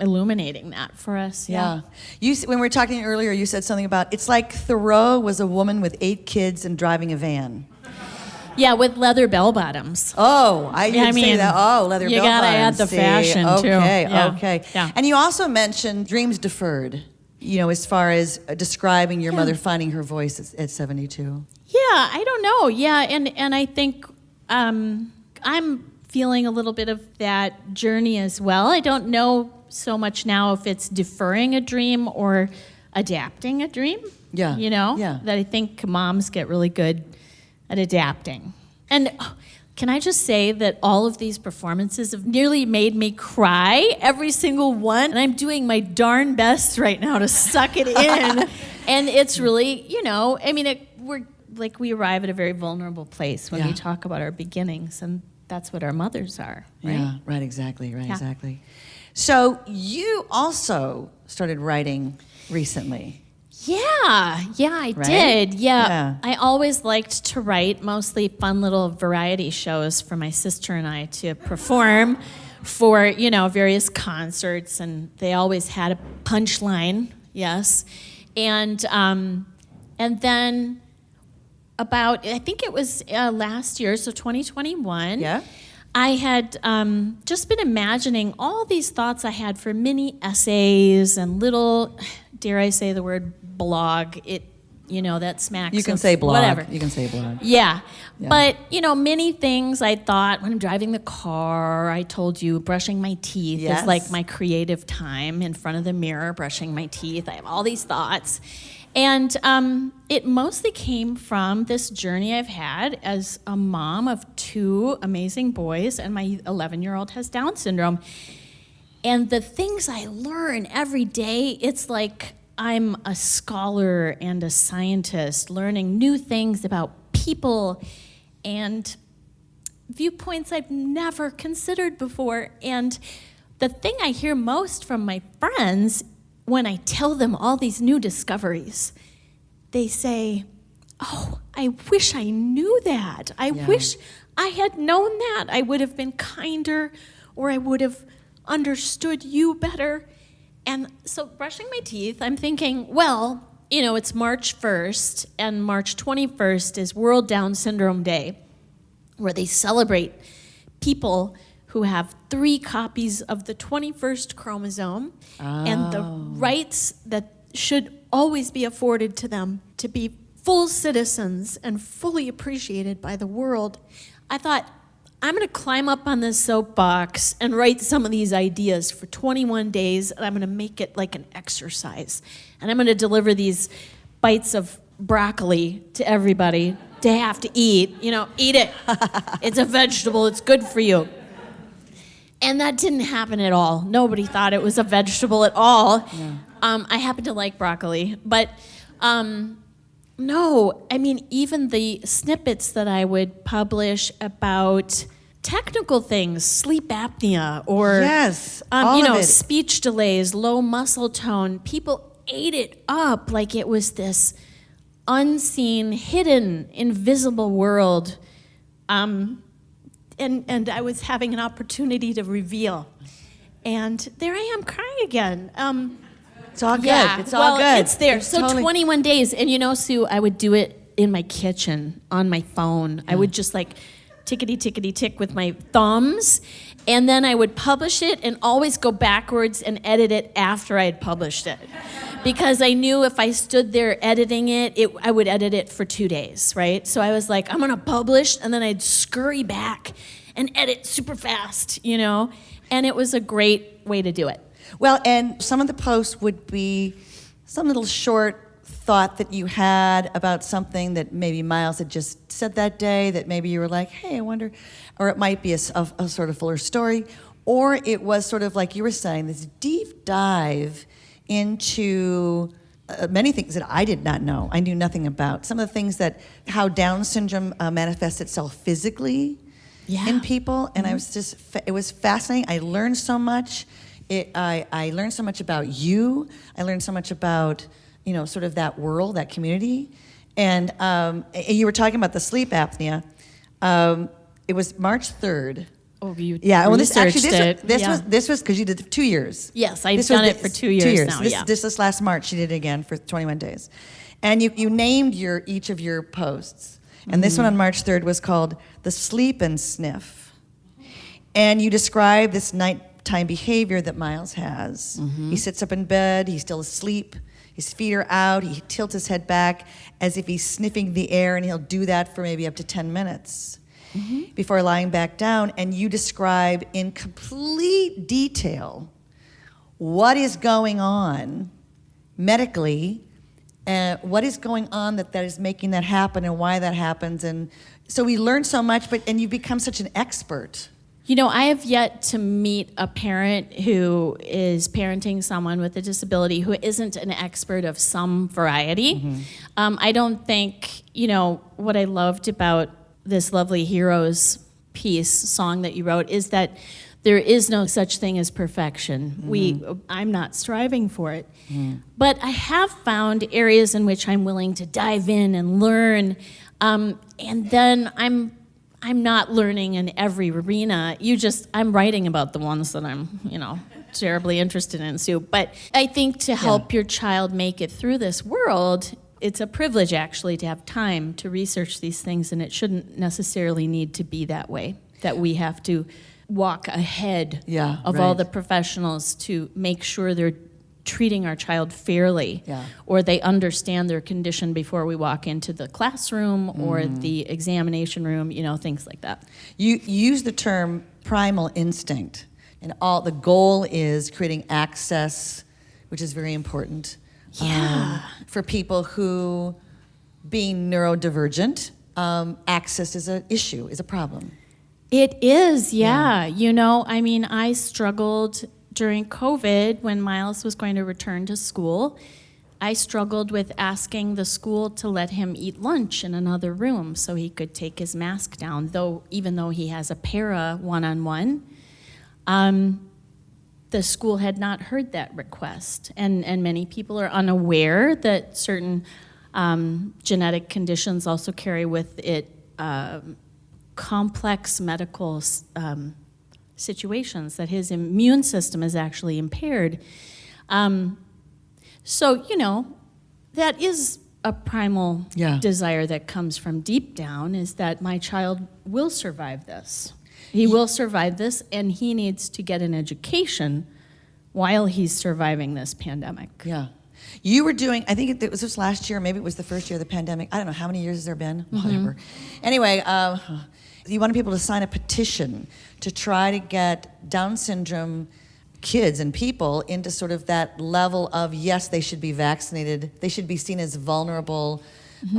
illuminating that for us. Yeah. When we were talking earlier, you said something about, it's like Thoreau was a woman with 8 kids and driving a van. Yeah, with leather bell bottoms. Oh, I didn't say that. Oh, leather bell bottoms. You gotta add the fashion too. Okay. Yeah. And you also mentioned dreams deferred, as far as describing your mother finding her voice at 72. Yeah, I don't know. Yeah, and I think I'm feeling a little bit of that journey as well. I don't know so much now if it's deferring a dream or adapting a dream. Yeah. That I think moms get really good at adapting. And can I just say that all of these performances have nearly made me cry, every single one. And I'm doing my darn best right now to suck it in. And it's really, we arrive at a very vulnerable place when we talk about our beginnings, and that's what our mothers are, right? Yeah, right, exactly. Exactly. So you also started writing recently. Yeah, I did. Yeah. I always liked to write, mostly fun little variety shows for my sister and I to perform for, various concerts, and they always had a punchline, yes. And then about, I think it was last year, so 2021, I had just been imagining all these thoughts I had for mini essays and little, dare I say the word blog, that smacks You can of say blog. whatever. You can say blog. Yeah. But, many things I thought when I'm driving the car, I told you brushing my teeth is like my creative time in front of the mirror, brushing my teeth. I have all these thoughts. And it mostly came from this journey I've had as a mom of 2 amazing boys, and my 11-year-old has Down syndrome. And the things I learn every day, it's like I'm a scholar and a scientist learning new things about people and viewpoints I've never considered before. And the thing I hear most from my friends when I tell them all these new discoveries, they say, oh, I wish I knew that. I wish I had known that. I would have been kinder, or I would have understood you better. And so brushing my teeth, I'm thinking, well, it's March 1st, and March 21st is World Down Syndrome Day, where they celebrate people who have 3 copies of the 21st chromosome and the rights that should always be afforded to them to be full citizens and fully appreciated by the world. I thought, I'm going to climb up on this soapbox and write some of these ideas for 21 days, and I'm going to make it like an exercise. And I'm going to deliver these bites of broccoli to everybody to have to eat. Eat it. It's a vegetable. It's good for you. And that didn't happen at all. Nobody thought it was a vegetable at all. Yeah. I happen to like broccoli. But no, even the snippets that I would publish about technical things, sleep apnea, or speech delays, low muscle tone, people ate it up like it was this unseen, hidden, invisible world. and I was having an opportunity to reveal. And there I am crying again. It's all good. Yeah, It's all good. It's there. It's So totally- 21 days. And you know, Sue, I would do it in my kitchen on my phone. I would just like tickety tickety tick with my thumbs. And then I would publish it and always go backwards and edit it after I had published it. Because I knew if I stood there editing it, I would edit it for 2 days, right? So I was like, I'm gonna publish, and then I'd scurry back and edit super fast, you know? And it was a great way to do it. Well, and some of the posts would be some little short thought that you had about something that maybe Miles had just said that day, that maybe you were like, hey, I wonder, or it might be a sort of fuller story, or it was sort of like you were saying, this deep dive into many things that I did not know, I knew nothing about. Some of the things that, how Down syndrome manifests itself physically in people, and I was just, it was fascinating. I learned so much. I learned so much about you. I learned so much about, you know, sort of that world, that community. And you were talking about the sleep apnea. It was March 3rd. Oh, you researched it. This was because you did 2 years. Yes, I've done it for 2 years now. This last March, you did it again for 21 days. And you named each of your posts. And this one on March 3rd was called The Sleep and Sniff. And you describe this nighttime behavior that Miles has. He sits up in bed, he's still asleep, his feet are out, he tilts his head back as if he's sniffing the air, and he'll do that for maybe up to 10 minutes before lying back down. And you describe in complete detail what is going on medically, what is going on that is making that happen and why that happens. And so we learned so much, and you become such an expert. You know, I have yet to meet a parent who is parenting someone with a disability who isn't an expert of some variety. I don't think, you know, what I loved about this lovely Heroes song that you wrote is that there is no such thing as perfection. I'm not striving for it. But I have found areas in which I'm willing to dive in and learn, and then I'm not learning in every arena. I'm writing about the ones that I'm, you know, terribly interested in, Sue. But I think to help your child make it through this world, it's a privilege actually to have time to research these things, and it shouldn't necessarily need to be that way, that we have to walk ahead of all the professionals to make sure they're treating our child fairly, or they understand their condition before we walk into the classroom or the examination room, you know, things like that. You use the term primal instinct, and the goal is creating access, which is very important for people who, being neurodivergent, access is an issue, is a problem. It is, You know, I mean, I struggled during COVID when Miles was going to return to school. I struggled with asking the school to let him eat lunch in another room so he could take his mask down, even though he has a para one-on-one. The school had not heard that request, and many people are unaware that certain genetic conditions also carry with it complex medical situations, that his immune system is actually impaired. So, you know, that is a primal desire that comes from deep down, is that my child will survive this. He will survive this, and he needs to get an education while he's surviving this pandemic. Yeah. You were doing, I think it was this last year, maybe it was the first year of the pandemic. I don't know, how many years has there been? Whatever. Anyway, you wanted people to sign a petition to try to get Down syndrome kids and people into sort of that level of, yes, they should be vaccinated. They should be seen as vulnerable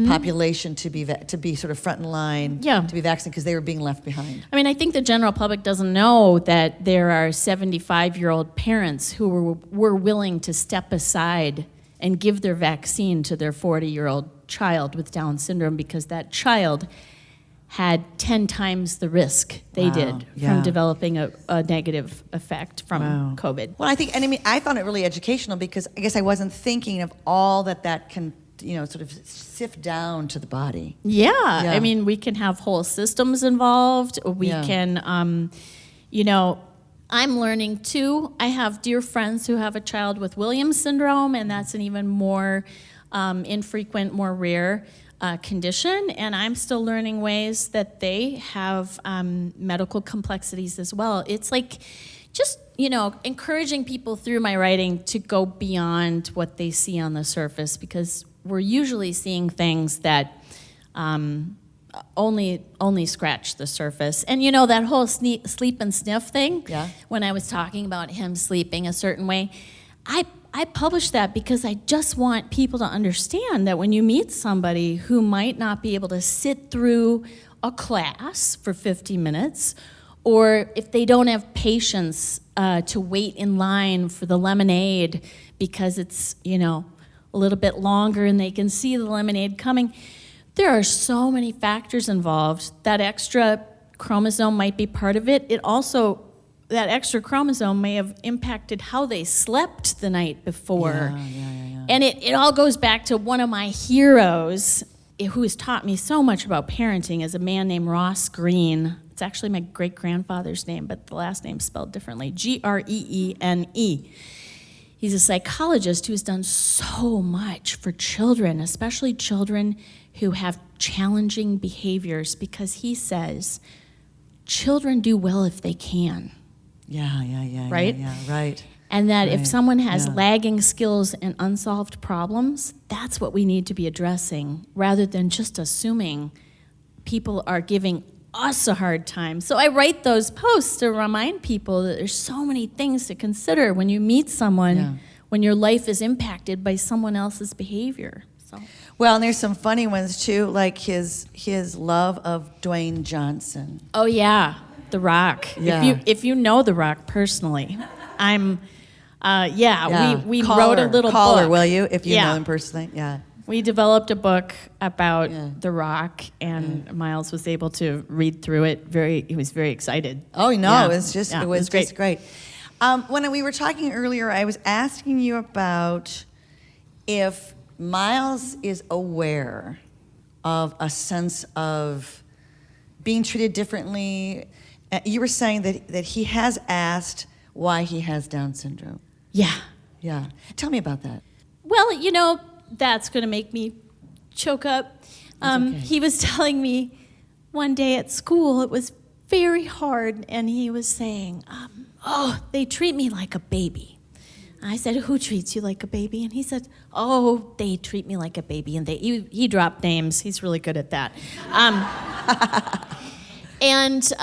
population to be sort of front in line, to be vaccinated, because they were being left behind. I mean, I think the general public doesn't know that there are 75-year-old parents who were willing to step aside and give their vaccine to their 40-year-old child with Down syndrome, because that child had 10 times the risk they did from developing a negative effect from COVID. Well, I think, and I mean, I found it really educational, because I guess I wasn't thinking of all that can sort of sift down to the body. Yeah. I mean, we can have whole systems involved. We can, I'm learning too. I have dear friends who have a child with Williams syndrome, and that's an even more infrequent, more rare condition. And I'm still learning ways that they have medical complexities as well. It's like just, encouraging people through my writing to go beyond what they see on the surface, because we're usually seeing things that only scratch the surface. And that whole sleep and sniff thing, when I was talking about him sleeping a certain way, I published that because I just want people to understand that when you meet somebody who might not be able to sit through a class for 50 minutes, or if they don't have patience to wait in line for the lemonade because it's, a little bit longer and they can see the lemonade coming. There are so many factors involved. That extra chromosome might be part of it. That extra chromosome may have impacted how they slept the night before. And it all goes back to one of my heroes who has taught me so much about parenting, is a man named Ross Greene. It's actually my great-grandfather's name, but the last name's spelled differently, Greene. He's a psychologist who has done so much for children, especially children who have challenging behaviors, because he says children do well if they can. Right? Right. And that if someone has lagging skills and unsolved problems, that's what we need to be addressing, rather than just assuming people are giving us a hard time. So I write those posts to remind people that there's so many things to consider when you meet someone, when your life is impacted by someone else's behavior. So. Well, and there's some funny ones too, like his love of Dwayne Johnson. Oh yeah, The Rock. Yeah. If you know The Rock personally, we wrote a little Call book. her, will you, if you know him personally? Yeah. We developed a book about The Rock, and Miles was able to read through it. He was very excited. Oh no, Yeah. it was just Yeah, it was just great. When we were talking earlier, I was asking you about if Miles is aware of a sense of being treated differently. You were saying that he has asked why he has Down syndrome. Yeah. Tell me about that. Well, that's going to make me choke up. He was telling me one day at school it was very hard, and he was saying, they treat me like a baby. I said, who treats you like a baby? And he said, they treat me like a baby. And he dropped names. He's really good at that. And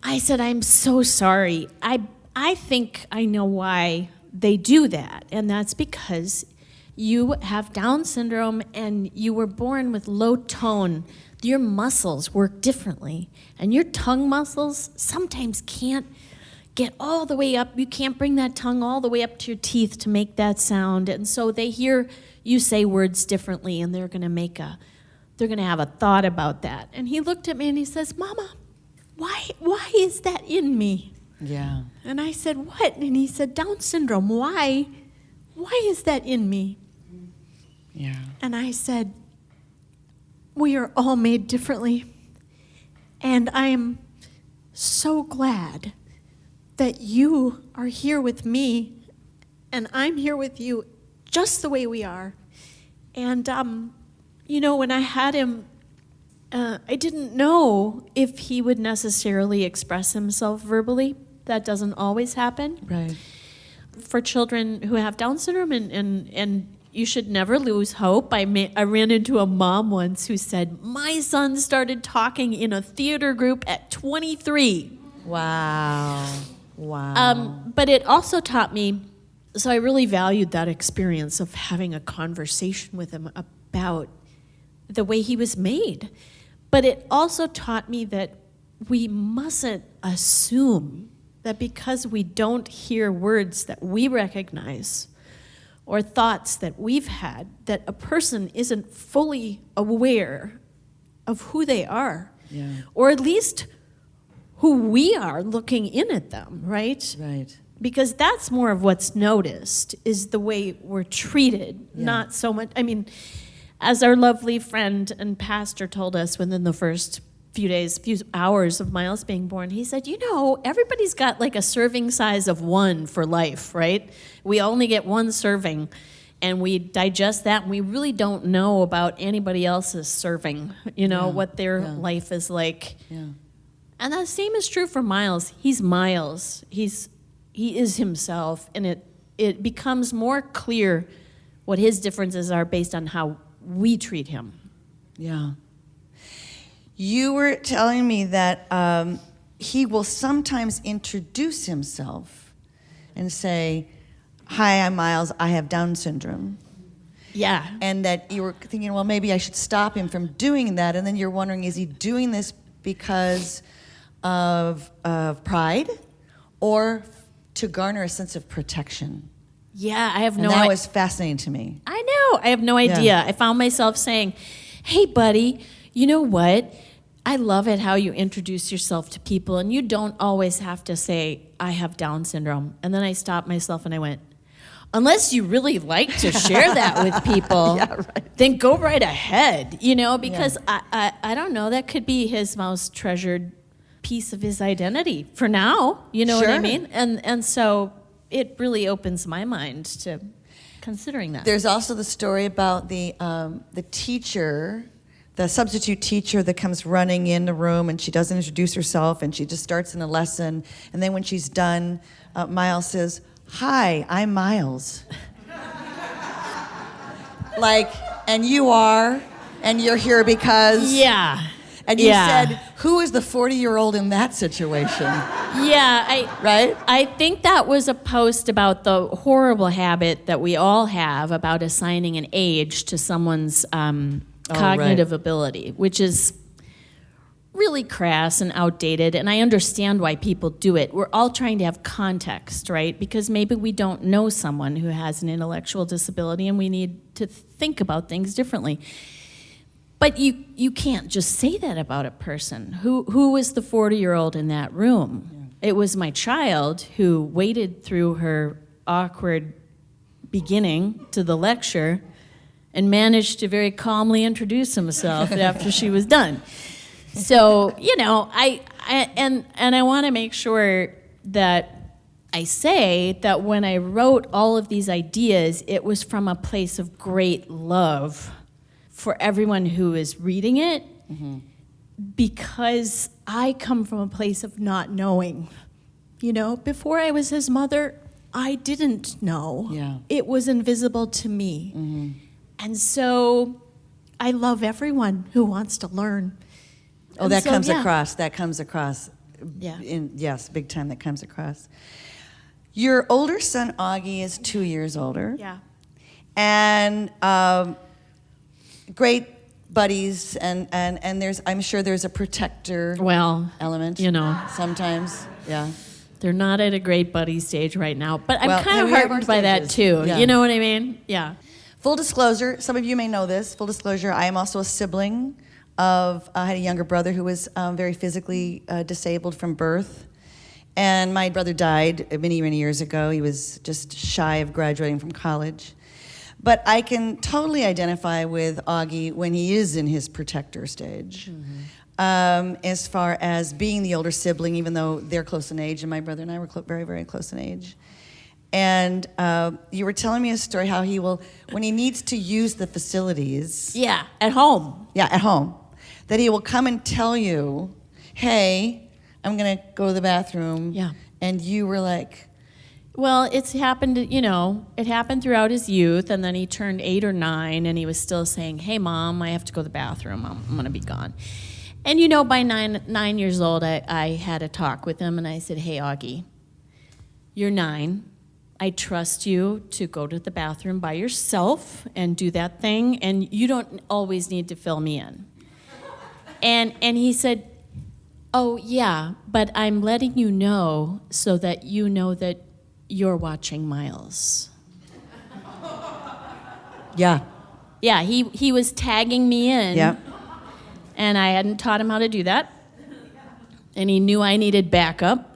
I said, I'm so sorry. I think I know why they do that, and that's because you have Down syndrome and you were born with low tone. Your muscles work differently, and your tongue muscles sometimes can't get all the way up. You can't bring that tongue all the way up to your teeth to make that sound, and so they hear you say words differently, and they're gonna have a thought about that. And he looked at me and he says, Mama, why is that in me? Yeah. And I said, what? And he said, Down syndrome, why is that in me? Yeah. And I said, we are all made differently. And I am so glad that you are here with me, and I'm here with you just the way we are. And, when I had him, I didn't know if he would necessarily express himself verbally. That doesn't always happen. Right. For children who have Down syndrome, and you should never lose hope. I ran into a mom once who said, my son started talking in a theater group at 23. Wow. But it also taught me, so I really valued that experience of having a conversation with him about the way he was made. But it also taught me that we mustn't assume that because we don't hear words that we recognize or thoughts that we've had, that a person isn't fully aware of who they are, or at least who we are looking in at them, right? Right. Because that's more of what's noticed, is the way we're treated, not so much, as our lovely friend and pastor told us within the first few hours of Miles being born, he said, everybody's got like a serving size of 1 for life, right? We only get 1 serving, and we digest that, and we really don't know about anybody else's serving, what their life is like. Yeah. And the same is true for Miles. He's Miles. He is himself, and it becomes more clear what his differences are based on how we treat him. Yeah. You were telling me that he will sometimes introduce himself and say, "Hi, I'm Miles. I have Down syndrome." Yeah. And that you were thinking, well, maybe I should stop him from doing that. And then you're wondering, is he doing this because of pride or to garner a sense of protection? Yeah, I have and no that idea. was fascinating to me. I know. I have no idea. I found myself saying, "Hey, buddy, you know what? I love it how you introduce yourself to people, and you don't always have to say, 'I have Down syndrome.'" And then I stopped myself and I went, "Unless you really like to share that with people, then go right ahead, because I don't know, that could be his most treasured piece of his identity for now, you know what I mean? And so it really opens my mind to considering that. There's also the story about the teacher, the substitute teacher that comes running in the room, and she doesn't introduce herself, and she just starts in a lesson, and then when she's done, Miles says, "Hi, I'm Miles." And you are, and you're here because... Yeah. And you said, who is the 40-year-old in that situation? Yeah, right? I think that was a post about the horrible habit that we all have about assigning an age to someone's cognitive ability, which is really crass and outdated, and I understand why people do it. We're all trying to have context, right? Because maybe we don't know someone who has an intellectual disability and we need to think about things differently. But you can't just say that about a person. Who was the 40-year-old in that room? Yeah. It was my child who waded through her awkward beginning to the lecture and managed to very calmly introduce himself after she was done. So, I want to make sure that I say that when I wrote all of these ideas, it was from a place of great love for everyone who is reading it, because I come from a place of not knowing. Before I was his mother, I didn't know. Yeah. It was invisible to me. And so I love everyone who wants to learn. Oh, that comes across. That comes across. Yeah. Yes, big time that comes across. Your older son, Augie, is 2 years older. Yeah. And great buddies, and I'm sure there's a protector element. Sometimes, yeah. They're not at a great buddy stage right now, but I'm kind of we have our heartened by that too. Yeah. You know what I mean? Yeah. Full disclosure, some of you may know this. Full disclosure, I am also a sibling of, I had a younger brother who was very physically disabled from birth. And my brother died many, many years ago. He was just shy of graduating from college. But I can totally identify with Augie when he is in his protector stage. As far as being the older sibling, even though they're close in age, and my brother and I were very, very close in age. And you were telling me a story how he will, when he needs to use the facilities. Yeah, at home. Yeah, at home. That he will come and tell you, hey, I'm going to go to the bathroom. Yeah. And you were like... Well, it's happened, it happened throughout his youth, and then he turned 8 or 9, and he was still saying, hey, Mom, I have to go to the bathroom. I'm going to be gone. And, by 9 years old, I had a talk with him, and I said, hey, Augie, you're 9. I trust you to go to the bathroom by yourself and do that thing, and you don't always need to fill me in. And he said, oh, yeah, but I'm letting you know so that you know that you're watching Miles. Yeah. Yeah, he was tagging me in. Yeah. And I hadn't taught him how to do that. And he knew I needed backup.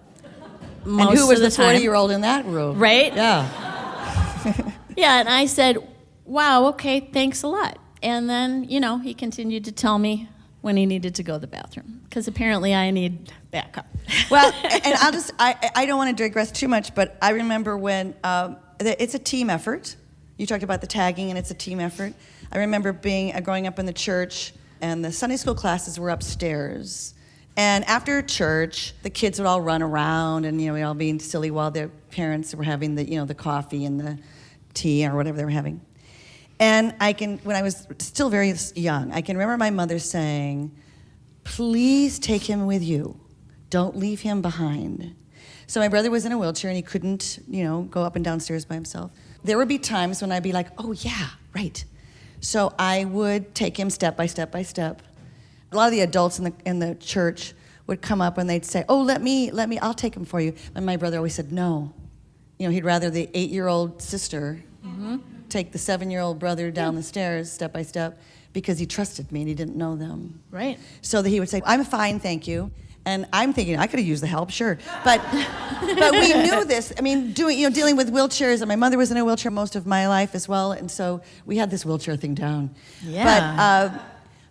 And who was the 40-year-old in that room? Right? Yeah. Yeah, and I said, wow, okay, thanks a lot. And then, he continued to tell me when he needed to go to the bathroom, because apparently I need backup. Well, and I don't want to digress too much, but I remember when it's a team effort. You talked about the tagging, and it's a team effort. I remember growing up in the church, and the Sunday school classes were upstairs. And after church, the kids would all run around, and we'd all being silly while their parents were having the coffee and the tea or whatever they were having. And when I was still very young, I can remember my mother saying, "Please take him with you. Don't leave him behind." So my brother was in a wheelchair, and he couldn't, go up and downstairs by himself. There would be times when I'd be like, "Oh yeah, right." So I would take him step by step by step. A lot of the adults in the church would come up and they'd say, "Oh, let me, I'll take him for you." And my brother always said no. He'd rather the 8-year-old sister take the 7-year-old brother down the stairs step by step, because he trusted me and he didn't know them. Right. So that he would say, "I'm fine, thank you." And I'm thinking, I could have used the help, sure. But we knew this. I mean, dealing with wheelchairs, and my mother was in a wheelchair most of my life as well, and so we had this wheelchair thing down. Yeah.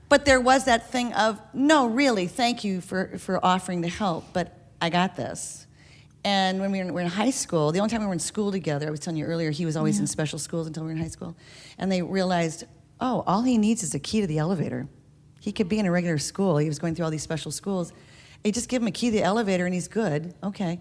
But there was that thing of, no, really, thank you for offering to help, but I got this. And when we were in high school, the only time we were in school together, I was telling you earlier, he was always in special schools until we were in high school, and they realized, oh, all he needs is a key to the elevator. He could be in a regular school. He was going through all these special schools. You just give him a key to the elevator and he's good. Okay.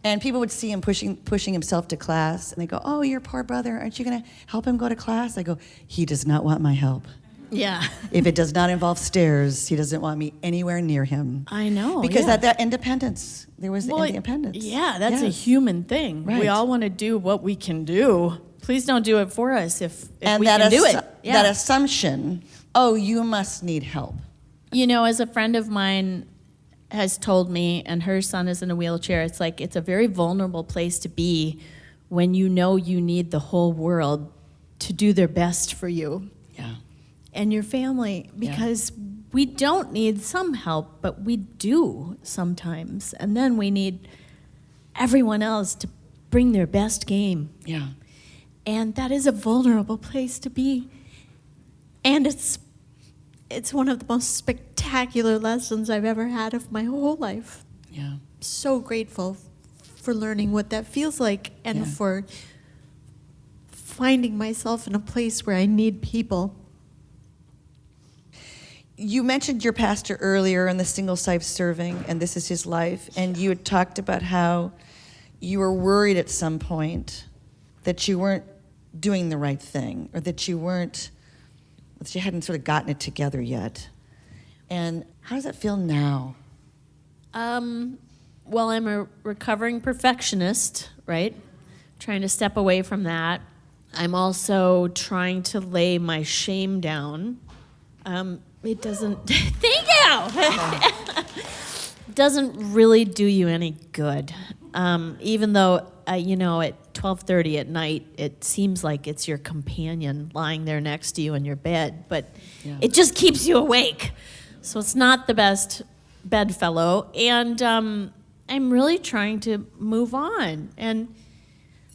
And people would see him pushing himself to class, and they go, "Oh, your poor brother, aren't you going to help him go to class?" I go, "He does not want my help." Yeah. If it does not involve stairs, he doesn't want me anywhere near him. I know. Because yeah. that independence, there was independence. Yeah, that's a Yes. human thing. Right. We all want to do what we can do. Please don't do it for us if And we that can do it. Yeah. that assumption, oh, you must need help. As a friend of mine has told me, and her son is in a wheelchair, it's a very vulnerable place to be when you need the whole world to do their best for you. Yeah. And your family, because we don't need some help, but we do sometimes. And then we need everyone else to bring their best game. Yeah. And that is a vulnerable place to be. And it's one of the most spectacular lessons I've ever had of my whole life. Yeah. So grateful for learning what that feels like, and for finding myself in a place where I need people. You mentioned your pastor earlier and the single site serving, and this is his life, and you had talked about how you were worried at some point that you weren't doing the right thing, or that you hadn't sort of gotten it together yet. And how does that feel now? Well, I'm a recovering perfectionist, right? Trying to step away from that. I'm also trying to lay my shame down. It doesn't, thank you! Doesn't really do you any good. Even though, at 12:30 at night, it seems like it's your companion lying there next to you in your bed, but it just keeps you awake. So it's not the best bedfellow, and I'm really trying to move on. And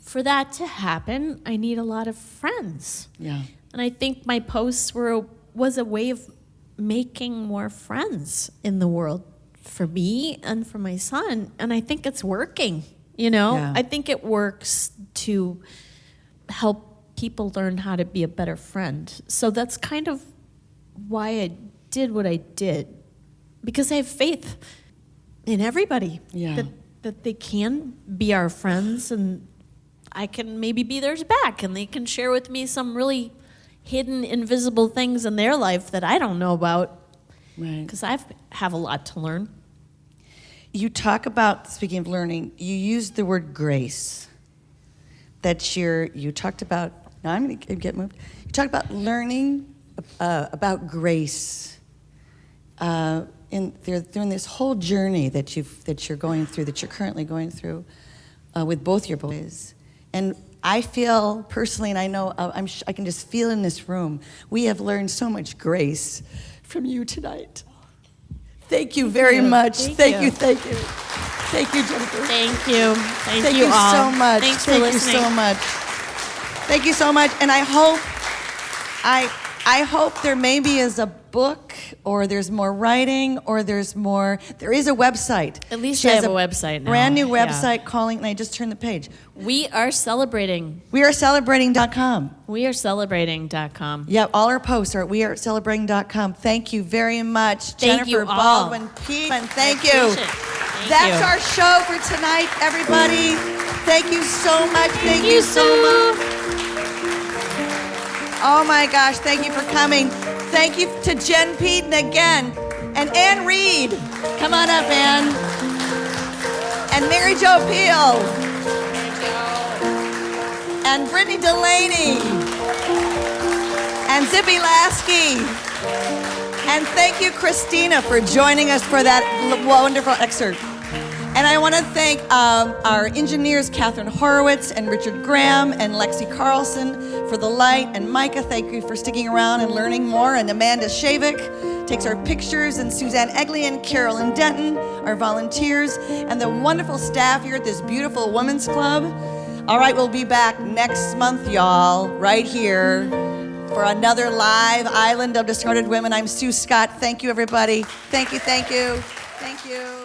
for that to happen, I need a lot of friends. Yeah. And I think my posts was a way of making more friends in the world for me and for my son. And I think it's working, Yeah. I think it works to help people learn how to be a better friend. So that's kind of why I did what I did, because I have faith in everybody that they can be our friends, and I can maybe be theirs back, and they can share with me some really hidden, invisible things in their life that I don't know about. Right. Because I have a lot to learn. You talk about, speaking of learning, you used the word grace. You talked about, now I'm going to get moved. You talked about learning about grace during this whole journey that you're going through, that you're currently going through with both your boys. And I feel personally, and I know I can just feel in this room, we have learned so much grace from you tonight. Thank you very much. Thank you. Thank you. Thank you, Jennifer. Thank you. Thank you all. So much. Thanks for Thank listening. you so much. Thank you so much. And I hope I hope there maybe is a book, or there's more writing, or there is a website. At least She I has have a website now. Brand new Yeah. website calling, and I just turned the page. We are celebrating. WeAreCelebrating.com. WeAreCelebrating.com. Yeah, all our posts are at WeAreCelebrating.com. Thank you very much, Thank you Jennifer all. Baldwin Peden. Thank you. Appreciate it. Thank That's you. our show for tonight, everybody. Thank you so much. Thank you so much. Oh my gosh, thank you for coming. Thank you to Jen Peden again. And Ann Reed. Come on up, Ann. And Mary Jo Pehl. And Brittany Delaney. And Zippy Laske. And thank you, Christina, for joining us for that wonderful excerpt. And I want to thank our engineers, Catherine Horowitz and Richard Graham and Lexi Carlson for the light. And Micah, thank you for sticking around and learning more. And Amanda Shavik takes our pictures. And Suzanne Egley and Carolyn Denton, our volunteers. And the wonderful staff here at this beautiful women's club. All right, we'll be back next month, y'all, right here for another live Island of Discarded Women. I'm Sue Scott. Thank you, everybody. Thank you, thank you, thank you.